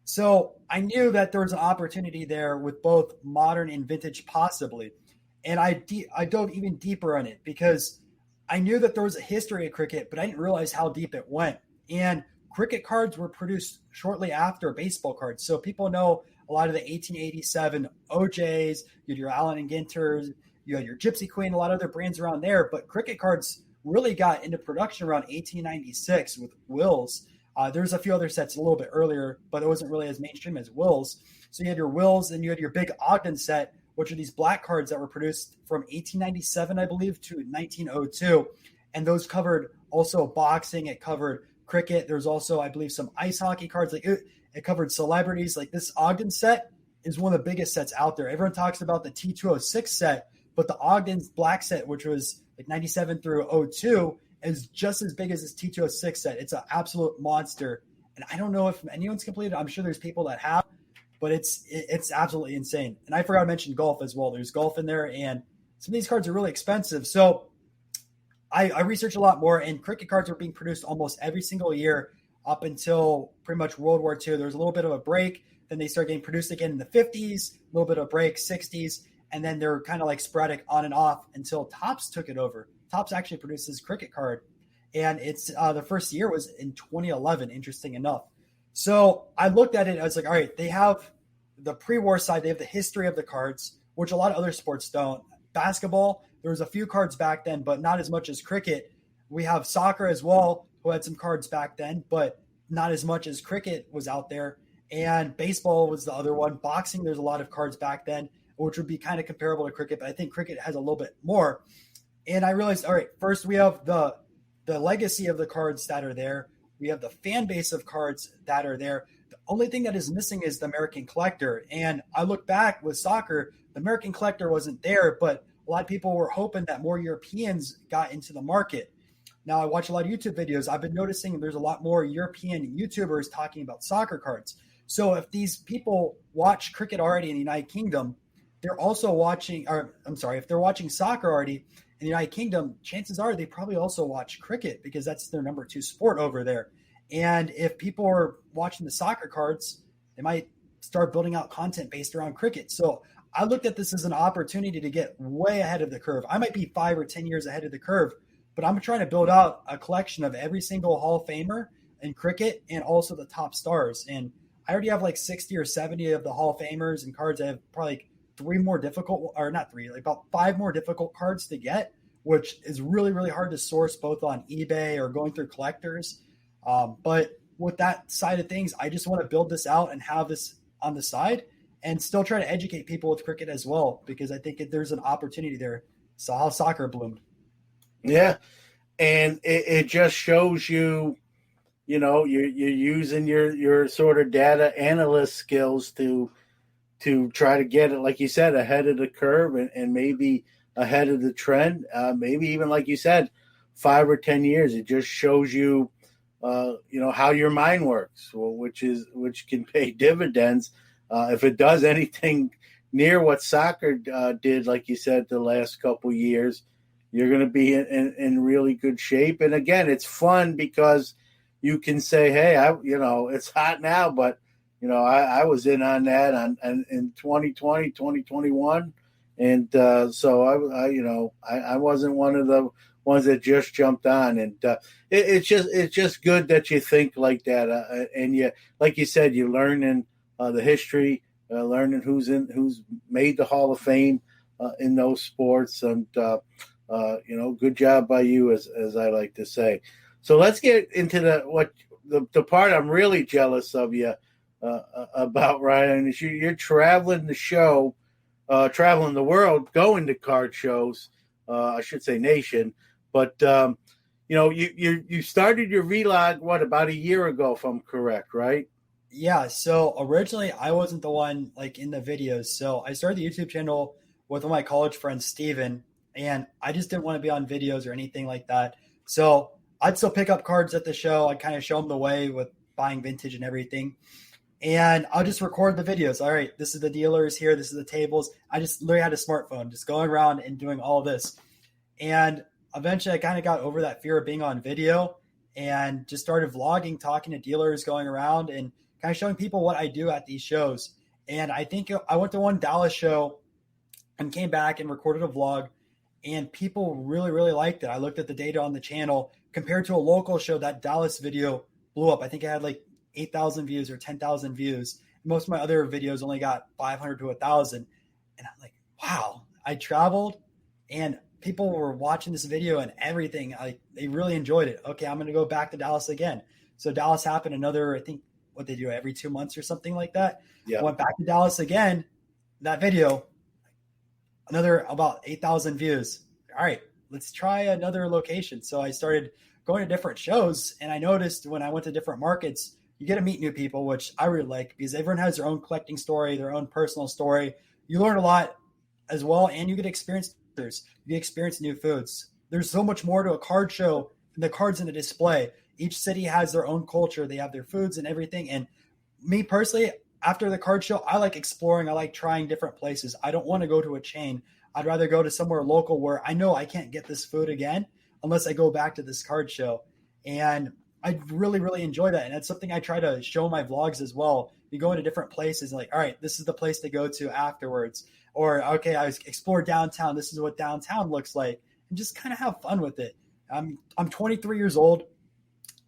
So I knew that there was an opportunity there with both modern and vintage possibly. And I dove even deeper on it because I knew that there was a history of cricket, but I didn't realize how deep it went. And cricket cards were produced shortly after baseball cards. So people know a lot of the 1887 OJs, you had your Allen and Ginters, you had your Gypsy Queen, a lot of other brands around there. But cricket cards really got into production around 1896 with Wills. There's a few other sets a little bit earlier, but it wasn't really as mainstream as Wills. So you had your Wills and you had your big Ogden set, which are these black cards that were produced from 1897, I believe, to 1902. And those covered also boxing. It covered cricket. There's also, I believe, some ice hockey cards. Like it covered celebrities. Like this Ogden set is one of the biggest sets out there. Everyone talks about the T206 set, but the Ogden's black set, which was like 97 through 02, is just as big as this T206 set. It's an absolute monster. And I don't know if anyone's completed. I'm sure there's people that have, but it's absolutely insane. And I forgot to mention golf as well. There's golf in there, and some of these cards are really expensive. So I researched a lot more, and cricket cards were being produced almost every single year up until pretty much World War II. There was a little bit of a break. Then they started getting produced again in the 50s, a little bit of a break, 60s, and then they're kind of like sporadic on and off until Topps took it over. Topps actually produced this cricket card, and it's the first year was in 2011, interesting enough. So I looked at it, I was like, all right, they have the pre-war side, they have the history of the cards, which a lot of other sports don't. Basketball, there was a few cards back then, but not as much as cricket. We have soccer as well, who had some cards back then, but not as much as cricket was out there. And baseball was the other one. Boxing, there's a lot of cards back then, which would be kind of comparable to cricket, but I think cricket has a little bit more. And I realized, all right, first we have the legacy of the cards that are there. We have the fan base of cards that are there. The only thing that is missing is the American collector. And I look back with soccer, the American collector wasn't there, but a lot of people were hoping that more Europeans got into the market. Now, I watch a lot of YouTube videos. I've been noticing there's a lot more European YouTubers talking about soccer cards. So if these people watch cricket already in the United Kingdom, they're also watching, if they're watching soccer already in the United Kingdom, chances are they probably also watch cricket because that's their number 2 sport over there. And if people are watching the soccer cards, they might start building out content based around cricket. So I looked at this as an opportunity to get way ahead of the curve. I might be 5 or 10 years ahead of the curve, but I'm trying to build out a collection of every single Hall of Famer in cricket and also the top stars. And I already have like 60 or 70 of the Hall of Famers and cards. I have probably about 5 more difficult cards to get, which is really, really hard to source both on eBay or going through collectors. But with that side of things, I just want to build this out and have this on the side and still try to educate people with cricket as well, because I think there's an opportunity there. So how soccer bloomed. Yeah. And it just shows you, you're using your sort of data analyst skills to try to get it, like you said, ahead of the curve and maybe ahead of the trend. Maybe even, like you said, 5 or 10 years. It just shows you, how your mind works, which can pay dividends. If it does anything near what soccer did, like you said, the last couple years, you're going to be in really good shape. And again, it's fun because you can say, hey, it's hot now, but I was in on that in 2020, 2021. And so I wasn't one of the ones that just jumped on. And it's just good that you think like that. And you, like you said, you learn in the history, learning who's made the Hall of Fame in those sports. And, good job by you, as I like to say. So let's get into the part I'm really jealous of you about, Ryan, is you're traveling the show, traveling the world, going to card shows. I should say nation, but you started your vlog about a year ago, if I'm correct, right? Yeah. So originally I wasn't the one like in the videos. So I started the YouTube channel with one of my college friends, Steven, and I just didn't want to be on videos or anything like that. So I'd still pick up cards at the show. I'd kind of show them the way with buying vintage and everything. And I'll just record the videos. All right, this is the dealers here. This is the tables. I just literally had a smartphone, just going around and doing all this. And eventually I kind of got over that fear of being on video and just started vlogging, talking to dealers, going around and kind of showing people what I do at these shows. And I think I went to one Dallas show and came back and recorded a vlog, and people really, really liked it. I looked at the data on the channel compared to a local show. That Dallas video blew up. I think it had like 8,000 views or 10,000 views. Most of my other videos only got 500 to 1,000. And I'm like, wow, I traveled and people were watching this video and everything. They really enjoyed it. Okay, I'm going to go back to Dallas again. So Dallas happened another, I think what they do every 2 months or something like that. Yeah. I went back to Dallas again. That video, another about 8,000 views. All right, let's try another location. So I started going to different shows, and I noticed when I went to different markets, you get to meet new people, which I really like because everyone has their own collecting story, their own personal story. You learn a lot as well, and you get to experience others. You get to experience new foods. There's so much more to a card show than the cards in a display. Each city has their own culture. They have their foods and everything. And me personally, after the card show, I like exploring. I like trying different places. I don't want to go to a chain. I'd rather go to somewhere local where I know I can't get this food again unless I go back to this card show. And I really, really enjoy that. And that's something I try to show in my vlogs as well. You go into different places and like, all right, this is the place to go to afterwards. Or, okay, I explore downtown. This is what downtown looks like. And just kind of have fun with it. I'm 23 years old.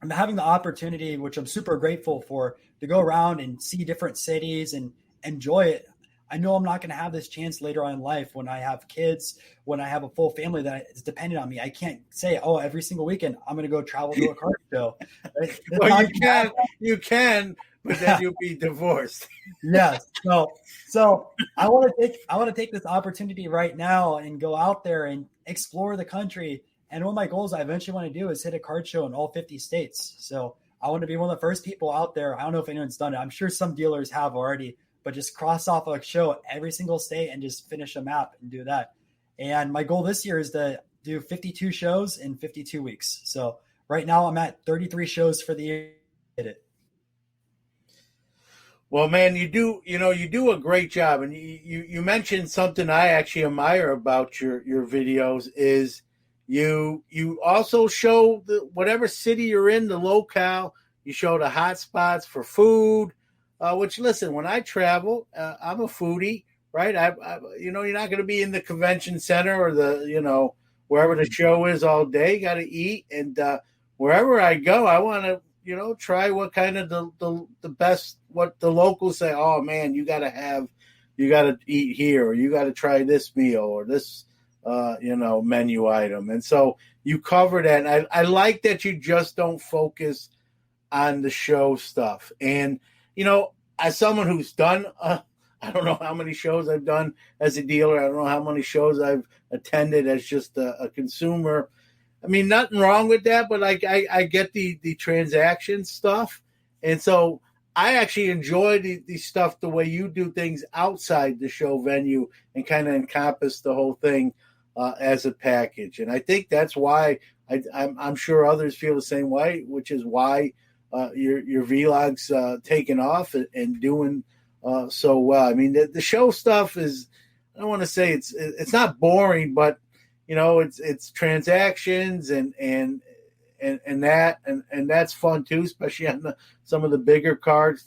I'm having the opportunity, which I'm super grateful for, to go around and see different cities and enjoy it. I know I'm not going to have this chance later on in life when I have kids, when I have a full family that is dependent on me. I can't say, oh, every single weekend I'm going to go travel to a card show. Well, you can, but then you'll be divorced. Yes. So I want to take this opportunity right now and go out there and explore the country. And one of my goals I eventually want to do is hit a card show in all 50 states. So I want to be one of the first people out there. I don't know if anyone's done it. I'm sure some dealers have already, but just cross off a show every single state and just finish a map and do that. And my goal this year is to do 52 shows in 52 weeks. So right now I'm at 33 shows for the year. Hit it. Well, man, you do a great job. And you mentioned something I actually admire about your videos is you also show whatever city you're in, the locale. You show the hot spots for food, which, listen, when I travel, I'm a foodie, right? You're not going to be in the convention center or the, wherever the show is all day. You got to eat. And wherever I go, I want to, try what kind of the best, what the locals say, oh man, you got to eat here, or you got to try this meal or this menu item. And so you cover that. And I like that you just don't focus on the show stuff. And, as someone who's done, I don't know how many shows I've done as a dealer. I don't know how many shows I've attended as just a consumer. I mean, nothing wrong with that, but I get the transaction stuff. And so I actually enjoy the stuff, the way you do things outside the show venue and kind of encompass the whole thing as a package. And I think that's why I'm sure others feel the same way, which is why your vlog's taking off and doing so well. I mean, the show stuff is, I don't want to say it's not boring, but it's transactions and that's fun too, especially on some of the bigger cards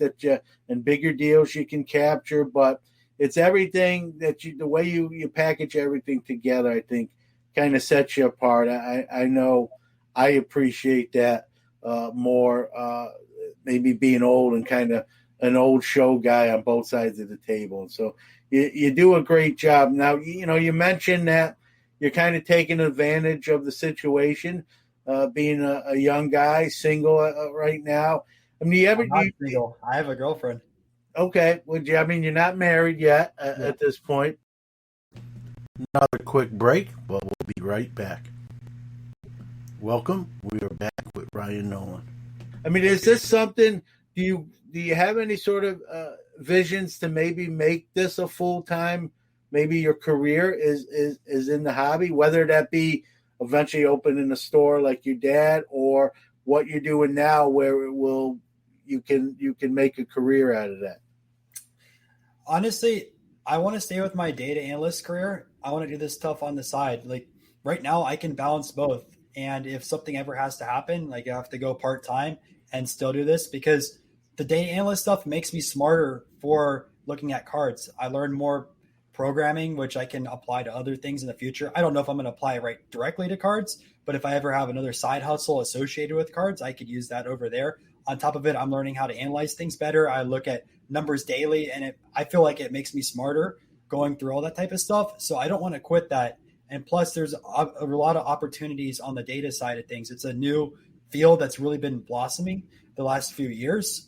and bigger deals you can capture. But it's everything the way you package everything together, I think, kind of sets you apart. I know I appreciate that more, maybe being old and kind of an old show guy on both sides of the table. And so you do a great job. Now, you mentioned that you're kind of taking advantage of the situation, being a young guy, single right now. I mean, I'm not single. I have a girlfriend. Okay. Well, I mean, you're not married yet at this point. Another quick break, but we'll be right back. Welcome. We are back with Ryan Nolan. I mean, is this something? Do you have any sort of visions to maybe make this a full-time? Maybe your career is in the hobby, whether that be eventually opening a store like your dad, or what you're doing now, where you can make a career out of that. Honestly, I want to stay with my data analyst career. I want to do this stuff on the side. Like right now, I can balance both. And if something ever has to happen, like I have to go part-time and still do this, because the data analyst stuff makes me smarter for looking at cards. I learn more programming, which I can apply to other things in the future. I don't know if I'm going to apply it right directly to cards, but if I ever have another side hustle associated with cards, I could use that over there. On top of it, I'm learning how to analyze things better. I look at numbers daily, and I feel like it makes me smarter going through all that type of stuff. So I don't want to quit that. And plus, there's a lot of opportunities on the data side of things. It's a new field that's really been blossoming the last few years.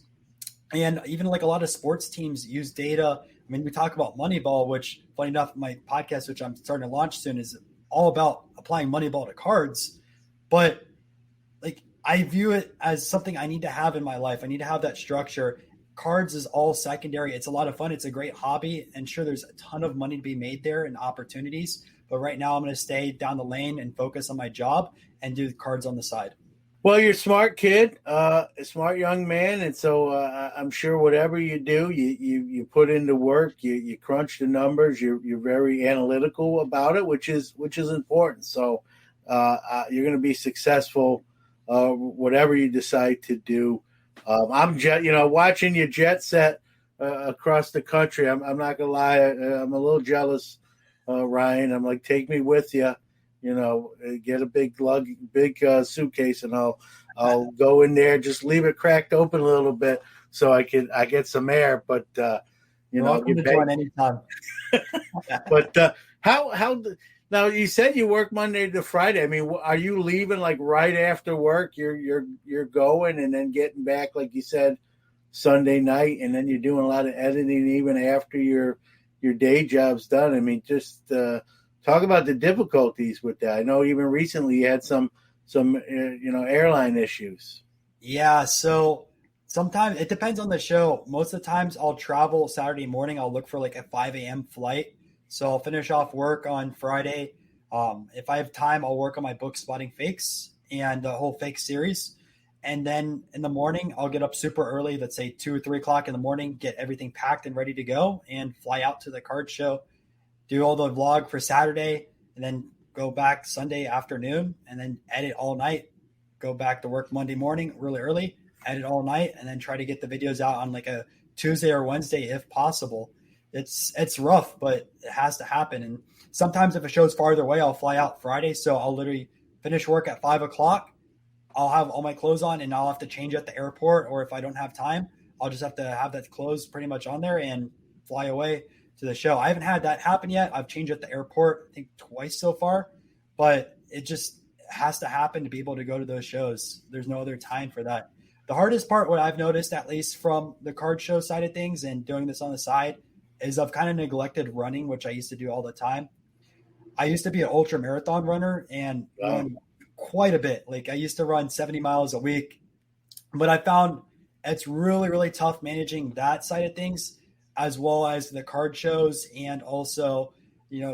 And even like a lot of sports teams use data. I mean, we talk about Moneyball, which, funny enough, my podcast, which I'm starting to launch soon, is all about applying Moneyball to cards. But like, I view it as something I need to have in my life. I need to have that structure. Cards is all secondary. It's a lot of fun. It's a great hobby. And sure, there's a ton of money to be made there and opportunities. But right now, I'm going to stay down the lane and focus on my job and do the cards on the side. Well, you're a smart kid, a smart young man, and so I'm sure whatever you do, you put into work, you crunch the numbers, you're very analytical about it, which is important. So you're going to be successful, whatever you decide to do. I'm watching you jet set across the country. I'm not gonna lie, I'm a little jealous, Ryan. I'm like, take me with you. Get a big suitcase, and I'll go in there. Just leave it cracked open a little bit so I get some air. But welcome to join anytime. But how now? You said you work Monday to Friday. I mean, are you leaving like right after work? You're going and then getting back, like you said, Sunday night, and then you're doing a lot of editing even after your day job's done. I mean, just talk about the difficulties with that. I know even recently you had some airline issues. Yeah, so sometimes it depends on the show. Most of the times I'll travel Saturday morning. I'll look for like a 5 a.m. flight. So I'll finish off work on Friday. If I have time, I'll work on my book, Spotting Fakes, and the whole fake series. And then in the morning, I'll get up super early, let's say 2 or 3 o'clock in the morning, get everything packed and ready to go, and fly out to the card show, do all the vlog for Saturday, and then go back Sunday afternoon, and then edit all night, go back to work Monday morning really early, edit all night, and then try to get the videos out on like a Tuesday or Wednesday if possible. It's rough, but it has to happen. And sometimes if a show's farther away, I'll fly out Friday. So I'll literally finish work at 5 o'clock. I'll have all my clothes on and I'll have to change at the airport. Or if I don't have time, I'll just have to have that clothes pretty much on there and fly away. to the show. I haven't had that happen yet. I've changed at the airport, I think twice so far, but it just has to happen to be able to go to those shows. There's no other time for that. The hardest part, what I've noticed, at least from the card show side of things and doing this on the side, is I've kind of neglected running, which I used to do all the time. I used to be an ultra marathon runner and run quite a bit. Like I used to run 70 miles a week, but I found it's really, really tough managing that side of things, as well as the card shows and also,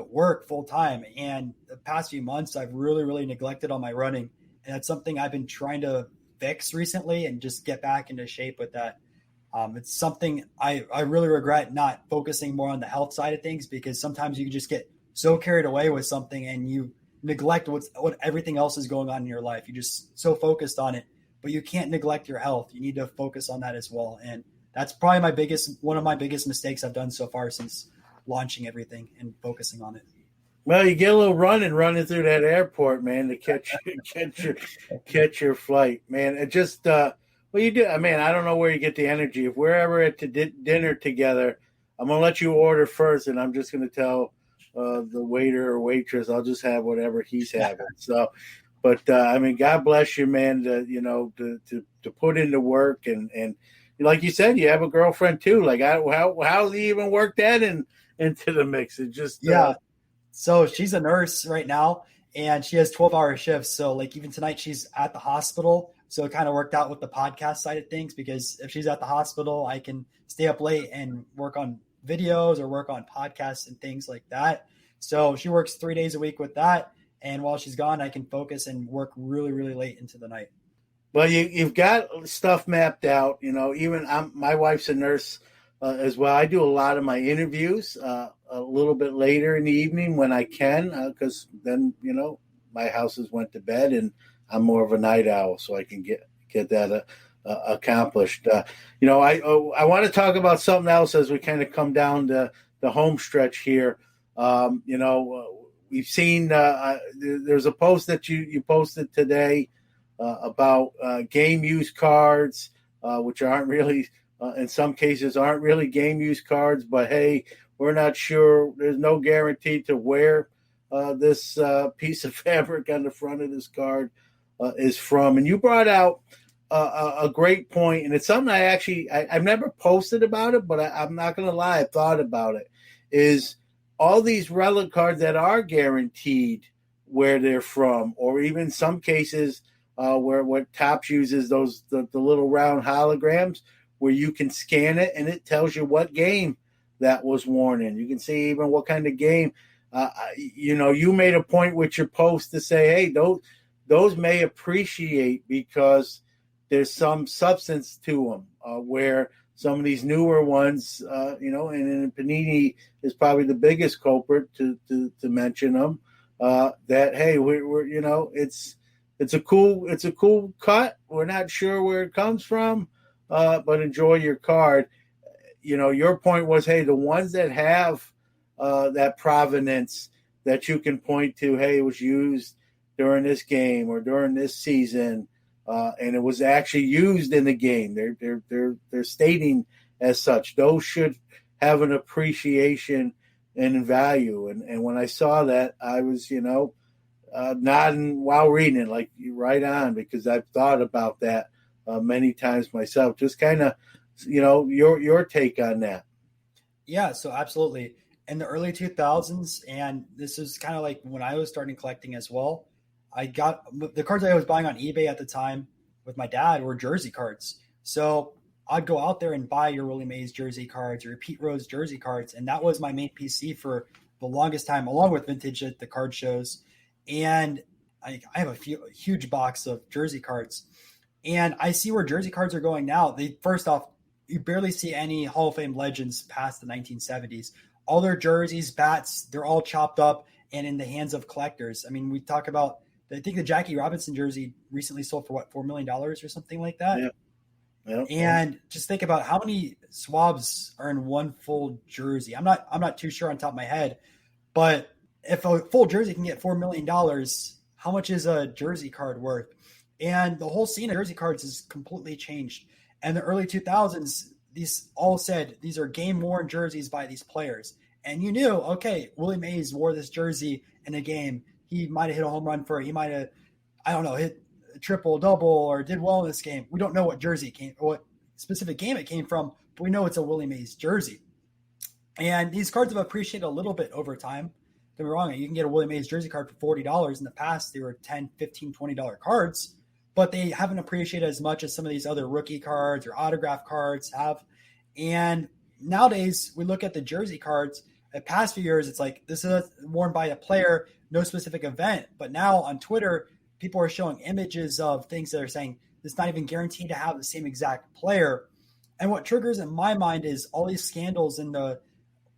work full time. And the past few months, I've really, really neglected on my running. And that's something I've been trying to fix recently and just get back into shape with that. It's something I really regret not focusing more on the health side of things, because sometimes you can just get so carried away with something and you neglect what everything else is going on in your life. You're just so focused on it, but you can't neglect your health. You need to focus on that as well. And that's probably one of my biggest mistakes I've done so far since launching everything and focusing on it. Well, you get a little running through that airport, man, to catch your flight, man. It just you do. I mean, I don't know where you get the energy. If we're ever at the dinner together, I'm gonna let you order first, and I'm just gonna tell the waiter or waitress I'll just have whatever he's having. So, but I mean, God bless you, man. To put into work and like you said, you have a girlfriend too. Like how do you even work that into the mix? It just So she's a nurse right now, and she has 12-hour shifts. So like even tonight she's at the hospital. So it kind of worked out with the podcast side of things, because if she's at the hospital, I can stay up late and work on videos or work on podcasts and things like that. So she works 3 days a week with that. And while she's gone, I can focus and work really, really late into the night. Well, you've got stuff mapped out. Even my wife's a nurse as well. I do a lot of my interviews a little bit later in the evening when I can, because then, my houses went to bed and I'm more of a night owl, so I can get that accomplished. I want to talk about something else as we kind of come down the home stretch here. We've seen there's a post that you posted today about game use cards, which aren't really, in some cases, aren't really game use cards. But hey, we're not sure. There's no guarantee to where this piece of fabric on the front of this card is from. And you brought out a great point, and it's something I've never posted about it, but I'm not going to lie, I thought about it, is all these relic cards that are guaranteed where they're from, or even some cases where what Topps uses the little round holograms where you can scan it and it tells you what game that was worn in. You can see even what kind of game. You made a point with your post to say, hey, those may appreciate because there's some substance to them, where some of these newer ones, and Panini is probably the biggest culprit to mention them. That hey, we're it's a cool cut. We're not sure where it comes from, but enjoy your card. Your point was, hey, the ones that have that provenance that you can point to, hey, it was used during this game or during this season, and it was actually used in the game. They're stating as such. Those should have an appreciation and value. And when I saw that, I was nodding while reading it, like right on, because I've thought about that many times myself. Just kind of your take on that. Yeah, so absolutely. In the early 2000s, and this is kind of like when I was starting collecting as well, I got the cards I was buying on eBay at the time with my dad were jersey cards. So I'd go out there and buy your Willie Mays jersey cards or your Pete Rose jersey cards. And that was my main PC for the longest time, along with vintage at the card shows. And I have a huge box of jersey cards. And I see where jersey cards are going now. First off, you barely see any Hall of Fame legends past the 1970s. All their jerseys, bats, they're all chopped up and in the hands of collectors. I mean, we talk about, I think the Jackie Robinson jersey recently sold for $4 million or something like that. Yeah. And just think about how many swabs are in one full jersey. I'm not too sure on top of my head, but if a full jersey can get $4 million, how much is a jersey card worth? And the whole scene of jersey cards has completely changed. And the early 2000s, these all said these are game worn jerseys by these players. And you knew, okay, Willie Mays wore this jersey in a game. He might have hit a home run for it. He might have, I don't know, hit a triple, double, or did well in this game. We don't know what jersey it came, or what specific game it came from, but we know it's a Willie Mays jersey. And these cards have appreciated a little bit over time. Don't get me wrong, you can get a Willie Mays jersey card for $40. In the past, they were $10, $15, $20 cards, but they haven't appreciated as much as some of these other rookie cards or autograph cards have. And nowadays, we look at the jersey cards. The past few years, it's like this is worn by a player, no specific event. But now on Twitter, people are showing images of things that are saying it's not even guaranteed to have the same exact player. And what triggers in my mind is all these scandals in the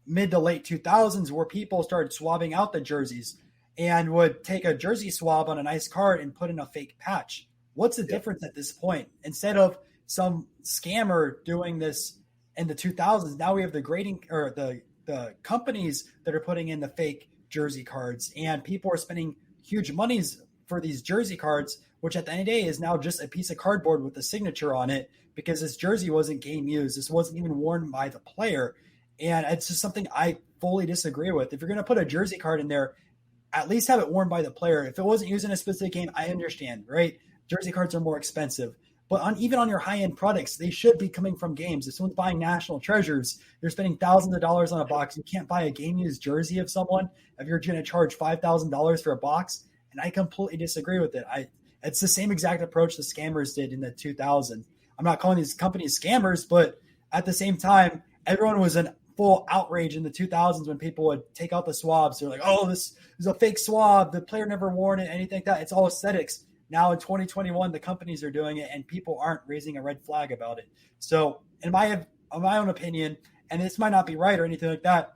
mid to late 2000s where people started swabbing out the jerseys and would take a jersey swab on a nice card and put in a fake patch. What's the difference at this point? Instead of some scammer doing this in the 2000s, now we have the grading or the companies that are putting in the fake jersey cards, and people are spending huge monies for these jersey cards, which at the end of the day is now just a piece of cardboard with a signature on it because this jersey wasn't game used. This wasn't even worn by the player. And it's just something I fully disagree with. If you're going to put a jersey card in there, at least have it worn by the player. If it wasn't used in a specific game, I understand, right? Jersey cards are more expensive. But even on your high-end products, they should be coming from games. If someone's buying national treasures, they're spending thousands of dollars on a box. You can't buy a game-used jersey of someone if you're going to charge $5,000 for a box. And I completely disagree with it. It's the same exact approach the scammers did in the 2000s. I'm not calling these companies scammers, but at the same time, everyone was in full outrage in the 2000s when people would take out the swabs. They're like, oh, this is a fake swab. The player never worn it, anything like that. It's all aesthetics. Now in 2021, the companies are doing it and people aren't raising a red flag about it. So in my own opinion, and this might not be right or anything like that,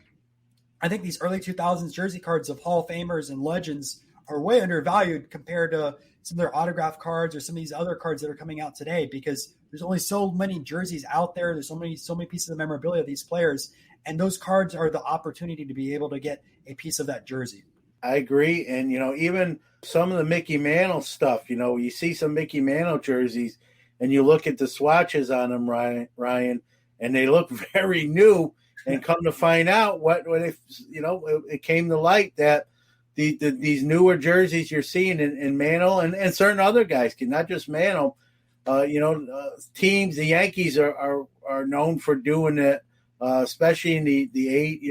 I think these early 2000s jersey cards of Hall of Famers and legends are way undervalued compared to some of their autograph cards or some of these other cards that are coming out today, because there's only so many jerseys out there. There's so many pieces of memorabilia of these players, and those cards are the opportunity to be able to get a piece of that jersey. I agree. And, even some of the Mickey Mantle stuff, you see some Mickey Mantle jerseys and you look at the swatches on them, Ryan, and they look very new. And come to find out it came to light that these newer jerseys you're seeing in Mantle and certain other guys, not just Mantle, teams, the Yankees are known for doing it, especially in the eight,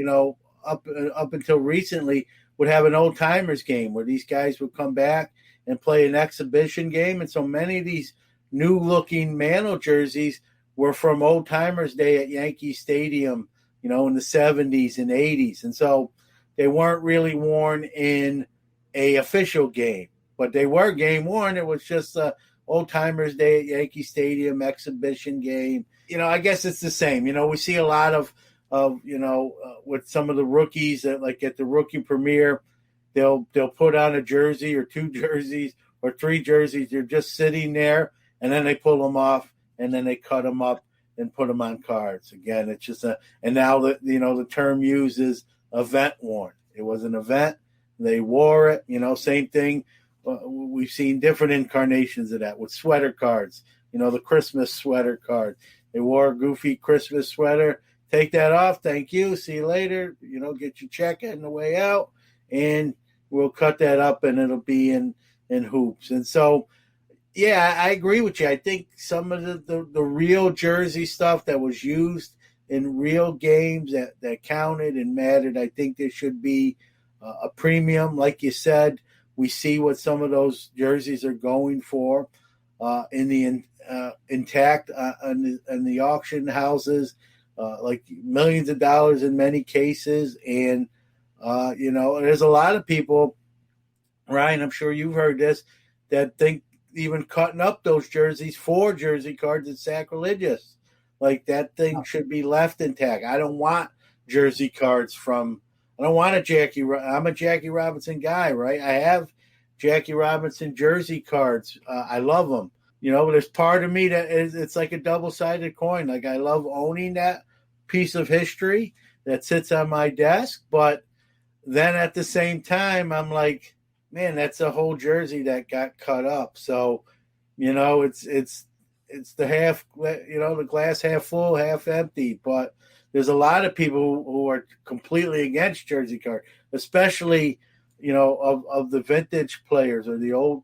up until recently, would have an old timers game where these guys would come back and play an exhibition game. And so many of these new looking Mantle jerseys were from old timers day at Yankee Stadium, in the 70s and 80s. And so they weren't really worn in a official game, but they were game worn. It was just a old timers day at Yankee Stadium exhibition game. I guess it's the same. We see a lot of with some of the rookies that like at the rookie premiere, they'll put on a jersey or two jerseys or three jerseys. They're just sitting there and then they pull them off and then they cut them up and put them on cards. Again, it's just and now the term used is event worn. It was an event. They wore it, same thing. We've seen different incarnations of that with sweater cards, the Christmas sweater card. They wore a goofy Christmas sweater. Take that off. Thank you. See you later. Get your check on the way out, and we'll cut that up, and it'll be in hoops. And so, yeah, I agree with you. I think some of the real jersey stuff that was used in real games that counted and mattered, I think there should be a premium. Like you said, we see what some of those jerseys are going for in the intact in the auction houses. Like millions of dollars in many cases. And, there's a lot of people, Ryan, I'm sure you've heard this, that think even cutting up those jerseys for jersey cards is sacrilegious. Like that thing should be left intact. I don't want jersey cards I don't want I'm a Jackie Robinson guy, right? I have Jackie Robinson jersey cards. I love them. But there's part of me that it's like a double-sided coin. Like I love owning that piece of history that sits on my desk, but then at the same time, I'm like, man, that's a whole jersey that got cut up. So, it's the half, the glass half full, half empty. But there's a lot of people who are completely against jersey card, especially, of the vintage players or the old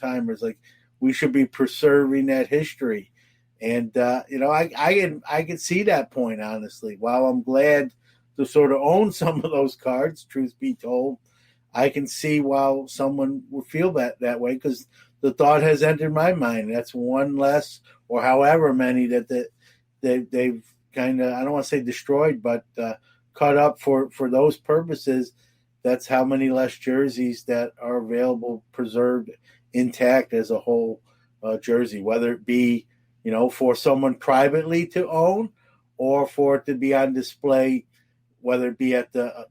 timers. Like, we should be preserving that history. And, I can see that point, honestly. While I'm glad to sort of own some of those cards, truth be told, I can see why someone would feel that way, because the thought has entered my mind. That's one less, or however many that they've kind of, I don't want to say destroyed, but cut up for those purposes. That's how many less jerseys that are available, preserved intact as a whole jersey, whether it be, for someone privately to own, or for it to be on display, whether it be at the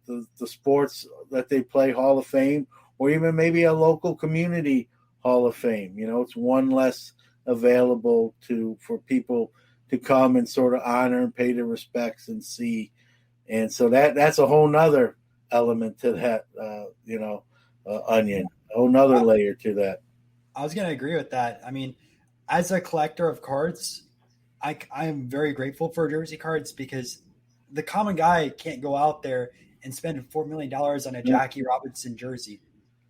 sports that they play Hall of Fame, or even maybe a local community Hall of Fame. It's one less available for people to come and sort of honor and pay their respects and see. And so that's a whole nother element to that, onion, a whole nother layer to that. I was going to agree with that. I mean, as a collector of cards, I am very grateful for jersey cards, because the common guy can't go out there and spend $4 million on a Jackie Robinson jersey.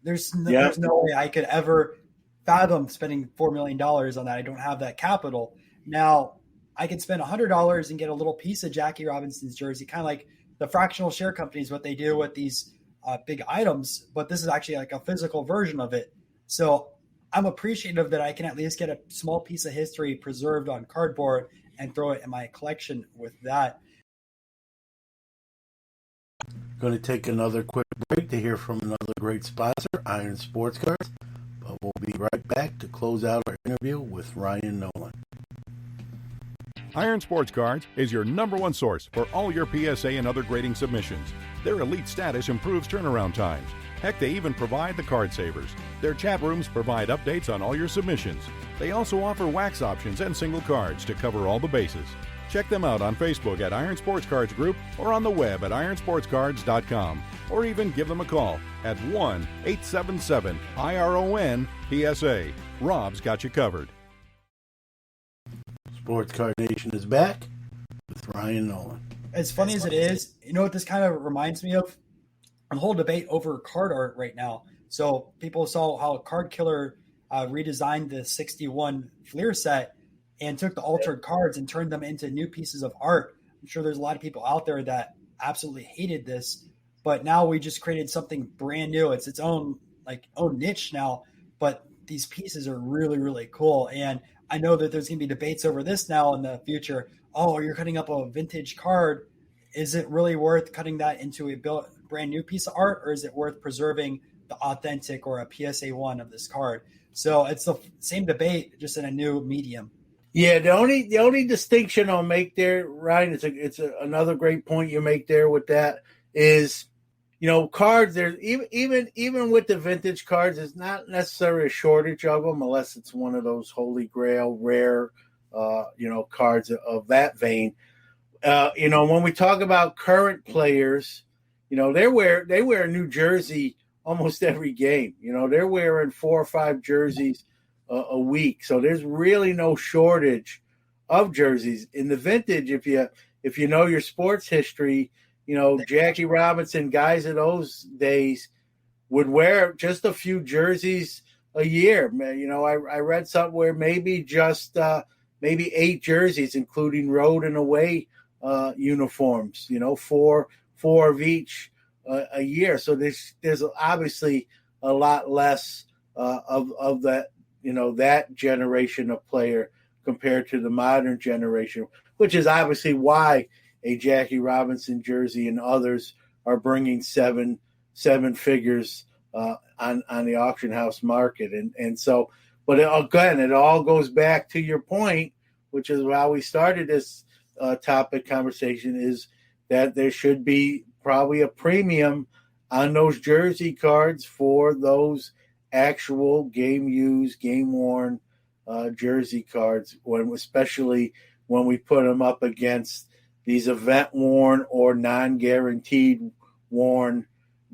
There's no way I could ever fathom spending $4 million on that. I don't have that capital. Now, I could spend $100 and get a little piece of Jackie Robinson's jersey, kind of like the fractional share companies, what they do with these big items, but this is actually like a physical version of it. So I'm appreciative that I can at least get a small piece of history preserved on cardboard and throw it in my collection with that. Going to take another quick break to hear from another great sponsor, Iron Sports Cards, but we'll be right back to close out our interview with Ryan Nolan. Iron Sports Cards is your #1 source for all your PSA and other grading submissions. Their elite status improves turnaround times. Heck, they even provide the card savers. Their chat rooms provide updates on all your submissions. They also offer wax options and single cards to cover all the bases. Check them out on Facebook at Iron Sports Cards Group, or on the web at ironsportscards.com, or even give them a call at 1-877-IRON-PSA. Rob's got you covered. Sports Card Nation is back with Ryan Nolan. As funny as it is, you know what this kind of reminds me of? A whole debate over card art right now. So people saw how Card Killer redesigned the 61 Fleer set and took the altered cards and turned them into new pieces of art. I'm sure there's a lot of people out there that absolutely hated this, but now we just created something brand new. It's its own niche now, but these pieces are really, really cool. And I know that there's going to be debates over this now in the future. Oh, you're cutting up a vintage card. Is it really worth cutting that into a brand new piece of art, or is it worth preserving the authentic or a PSA 1 of this card? So it's the same debate, just in a new medium. Yeah, the only distinction I'll make there, Ryan, it's another great point you make there with that is, cards. There's even with the vintage cards, there's not necessarily a shortage of them, unless it's one of those holy grail rare, cards of that vein. When we talk about current players, they wear a new jersey almost every game. They're wearing 4 or 5 jerseys a week. So there's really no shortage of jerseys. In the vintage, if you know your sports history, Jackie Robinson, guys of those days would wear just a few jerseys a year. I read something where maybe just maybe 8 jerseys, including road and away uniforms, 4 of each a year. So there's obviously a lot less of that, that generation of player compared to the modern generation, which is obviously why a Jackie Robinson jersey and others are bringing seven figures on the auction house market. And so, but again, it all goes back to your point, which is why we started this topic conversation, is that there should be probably a premium on those jersey cards for those actual game-used, game-worn jersey cards, especially when we put them up against these event-worn or non-guaranteed worn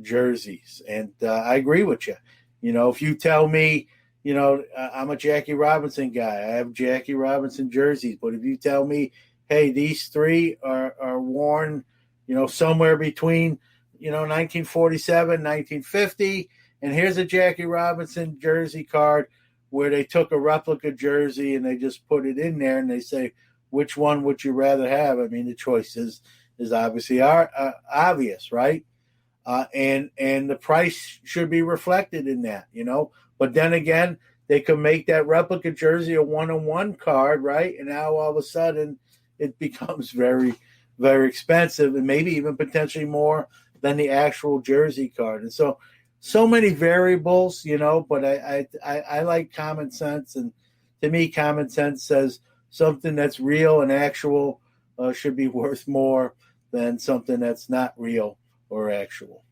jerseys. And I agree with you. If you tell me, I'm a Jackie Robinson guy, I have Jackie Robinson jerseys, but if you tell me, hey, these 3 are worn, somewhere between, 1947, 1950. And here's a Jackie Robinson jersey card where they took a replica jersey and they just put it in there and they say, which one would you rather have? I mean, the choice is obviously obvious, right? And the price should be reflected in that, But then again, they could make that replica jersey a 1-on-1 card, right? And now all of a sudden it becomes very, very expensive and maybe even potentially more than the actual jersey card. And so many variables, but I like common sense. And to me, common sense says something that's real and actual should be worth more than something that's not real or actual.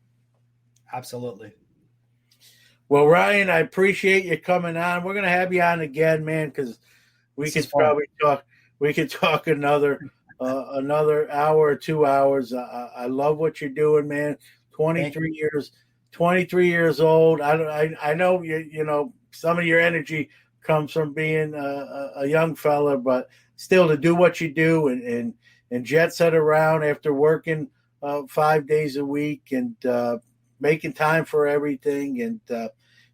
Absolutely. Well, Ryan, I appreciate you coming on. We're going to have you on again, man, because we could probably talk. We could talk another hour or 2 hours. I love what you're doing, man. 23 years old. I know you. Some of your energy comes from being a young fella, but still to do what you do and jet set around after working 5 days a week and making time for everything, and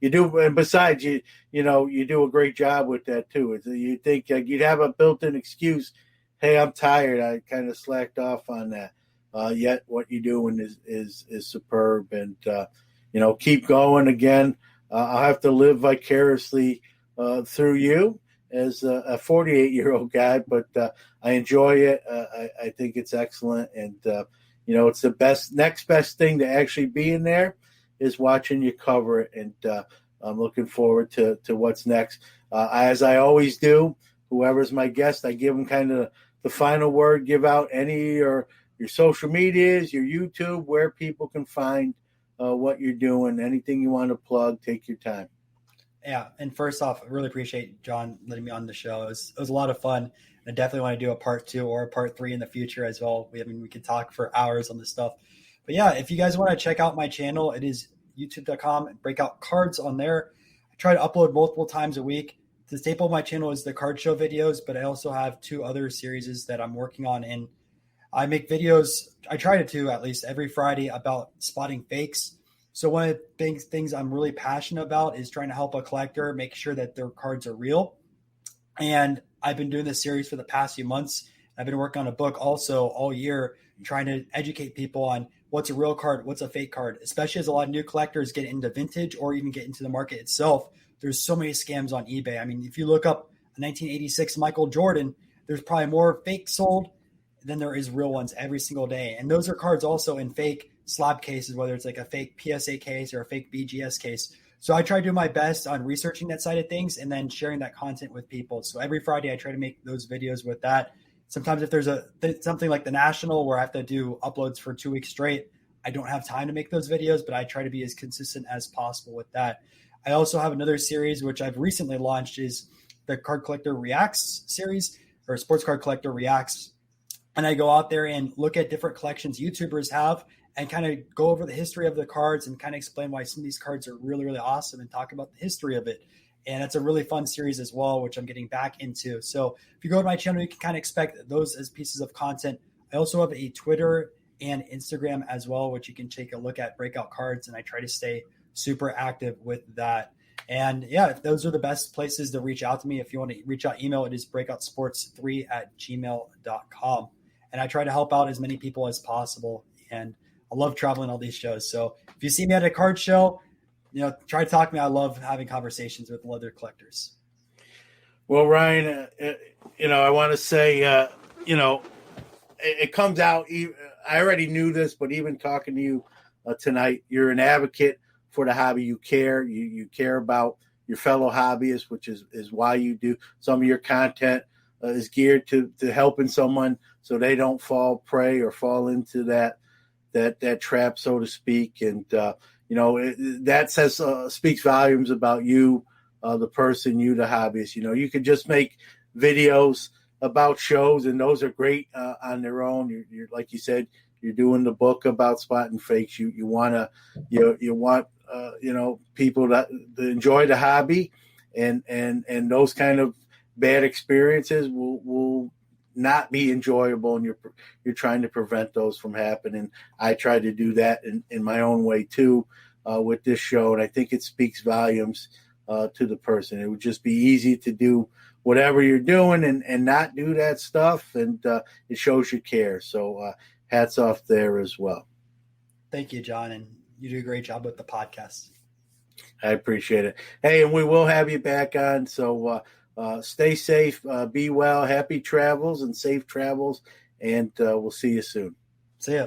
you do. And besides, you do a great job with that too. You think you'd have a built-in excuse. Hey, I'm tired. I kind of slacked off on that. Yet what you're doing is superb, and keep going. Again, I'll have to live vicariously through you as a 48-year-old guy, but I enjoy it. I think it's excellent, and it's the next best thing to actually being there is watching you cover it, and I'm looking forward to what's next. As I always do, whoever's my guest, I give them kind of the final word. Give out any or your social medias, your YouTube, where people can find what you're doing, anything you want to plug. Take your time. Yeah, and first off, I really appreciate John letting me on the show. It was a lot of fun. And I definitely want to do a part 2 or a part 3 in the future as well. We could talk for hours on this stuff. But yeah, if you guys want to check out my channel, it is youtube.com, Breakout Cards on there. I try to upload multiple times a week. The staple of my channel is the card show videos, but I also have 2 other series that I'm working on. And I make videos, I try to at least every Friday, about spotting fakes. So one of the things I'm really passionate about is trying to help a collector make sure that their cards are real. And I've been doing this series for the past few months. I've been working on a book also all year, trying to educate people on what's a real card, what's a fake card, especially as a lot of new collectors get into vintage or even get into the market itself. There's so many scams on eBay. I mean, if you look up a 1986 Michael Jordan, there's probably more fake sold than there is real ones every single day. And those are cards also in fake slab cases, whether it's like a fake PSA case or a fake BGS case. So I try to do my best on researching that side of things and then sharing that content with people. So every Friday I try to make those videos with that. Sometimes if there's something like the National where I have to do uploads for 2 weeks straight, I don't have time to make those videos, but I try to be as consistent as possible with that. I also have another series, which I've recently launched, is the Card Collector Reacts series, or Sports Card Collector Reacts. And I go out there and look at different collections YouTubers have and kind of go over the history of the cards and kind of explain why some of these cards are really, really awesome and talk about the history of it. And it's a really fun series as well, which I'm getting back into. So if you go to my channel, you can kind of expect those as pieces of content. I also have a Twitter and Instagram as well, which you can take a look at, Breakout Cards. And I try to stay super active with that. And yeah, those are the best places to reach out to me. If you want to reach out, email, it is breakoutsports3@gmail.com. And I try to help out as many people as possible. And I love traveling all these shows. So if you see me at a card show, try to talk to me. I love having conversations with leather collectors. Well, Ryan, I want to say, it comes out. I already knew this, but even talking to you tonight, you're an advocate for the hobby. You care. You care about your fellow hobbyists, which is why you do some of your content is geared to helping someone so they don't fall prey or fall into that trap, so to speak. And that speaks volumes about you, the person, you, the hobbyist. You could just make videos about shows, and those are great on their own. You're like you said, you're doing the book about spotting fakes. You want people to enjoy the hobby, and those kind of bad experiences will not be enjoyable, and you're trying to prevent those from happening. I try to do that in my own way too with this show, and I think it speaks volumes to the person. It would just be easy to do whatever you're doing and not do that stuff, and it shows you care. So hats off there as well. Thank you, John, and you do a great job with the podcast. I appreciate it. Hey, and we will have you back on, so stay safe, be well, happy travels and safe travels, and we'll see you soon. See ya.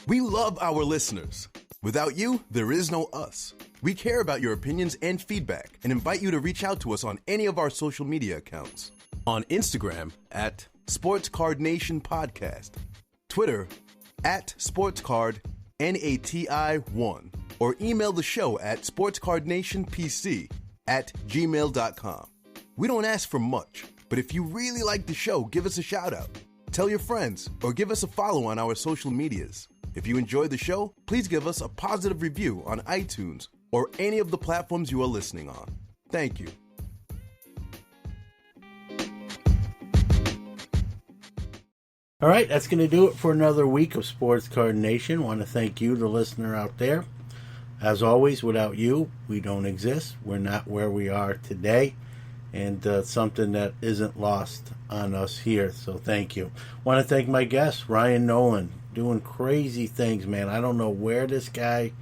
We love our listeners. Without you, there is no us. We care about your opinions and feedback and invite you to reach out to us on any of our social media accounts. On Instagram at Sports Card Nation Podcast, Twitter at SportsCardNati1, or email the show at sportscardnationpc@gmail.com. We don't ask for much, but if you really like the show, give us a shout out. Tell your friends or give us a follow on our social medias. If you enjoy the show, please give us a positive review on iTunes or any of the platforms you are listening on. Thank you. All right, that's going to do it for another week of Sports Card Nation. I want to thank you, the listener out there. As always, without you, we don't exist. We're not where we are today, and something that isn't lost on us here, so thank you. I want to thank my guest, Ryan Nolan, doing crazy things, man. I don't know where this guy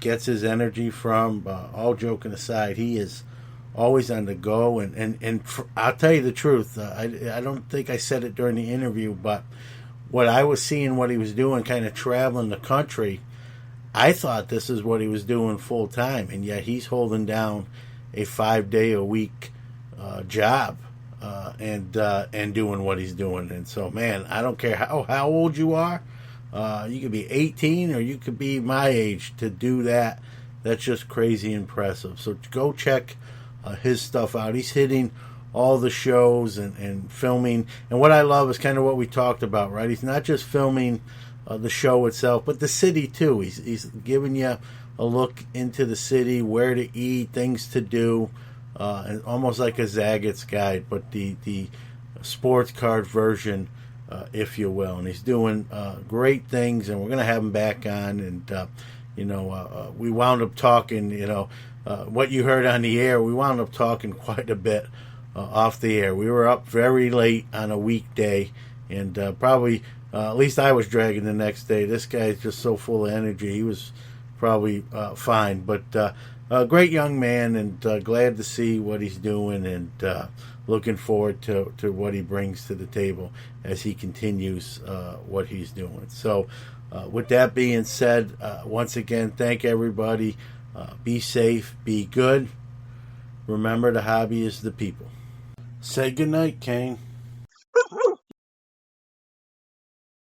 gets his energy from. All joking aside, he is always on the go, and I'll tell you the truth. I don't think I said it during the interview, but what I was seeing, what he was doing, kind of traveling the country, I thought this is what he was doing full time, and yet he's holding down a 5-day-a-week job and doing what he's doing. And so, man, I don't care how old you are. You could be 18 or you could be my age to do that. That's just crazy impressive. So go check his stuff out. He's hitting all the shows and filming. And what I love is kind of what we talked about, right? He's not just filming the show itself, but the city too. He's giving you a look into the city, where to eat, things to do, and almost like a Zaggett's guide, but the sports card version, if you will. And he's doing great things, and we're going to have him back on. And we wound up talking, what you heard on the air, we wound up talking quite a bit off the air. We were up very late on a weekday, and probably, at least I was dragging the next day. This guy is just so full of energy. He was probably fine, but a great young man, and glad to see what he's doing, and looking forward to what he brings to the table as he continues what he's doing. So with that being said, once again, thank everybody. Be safe, be good. Remember, the hobby is the people. Say goodnight, Kane.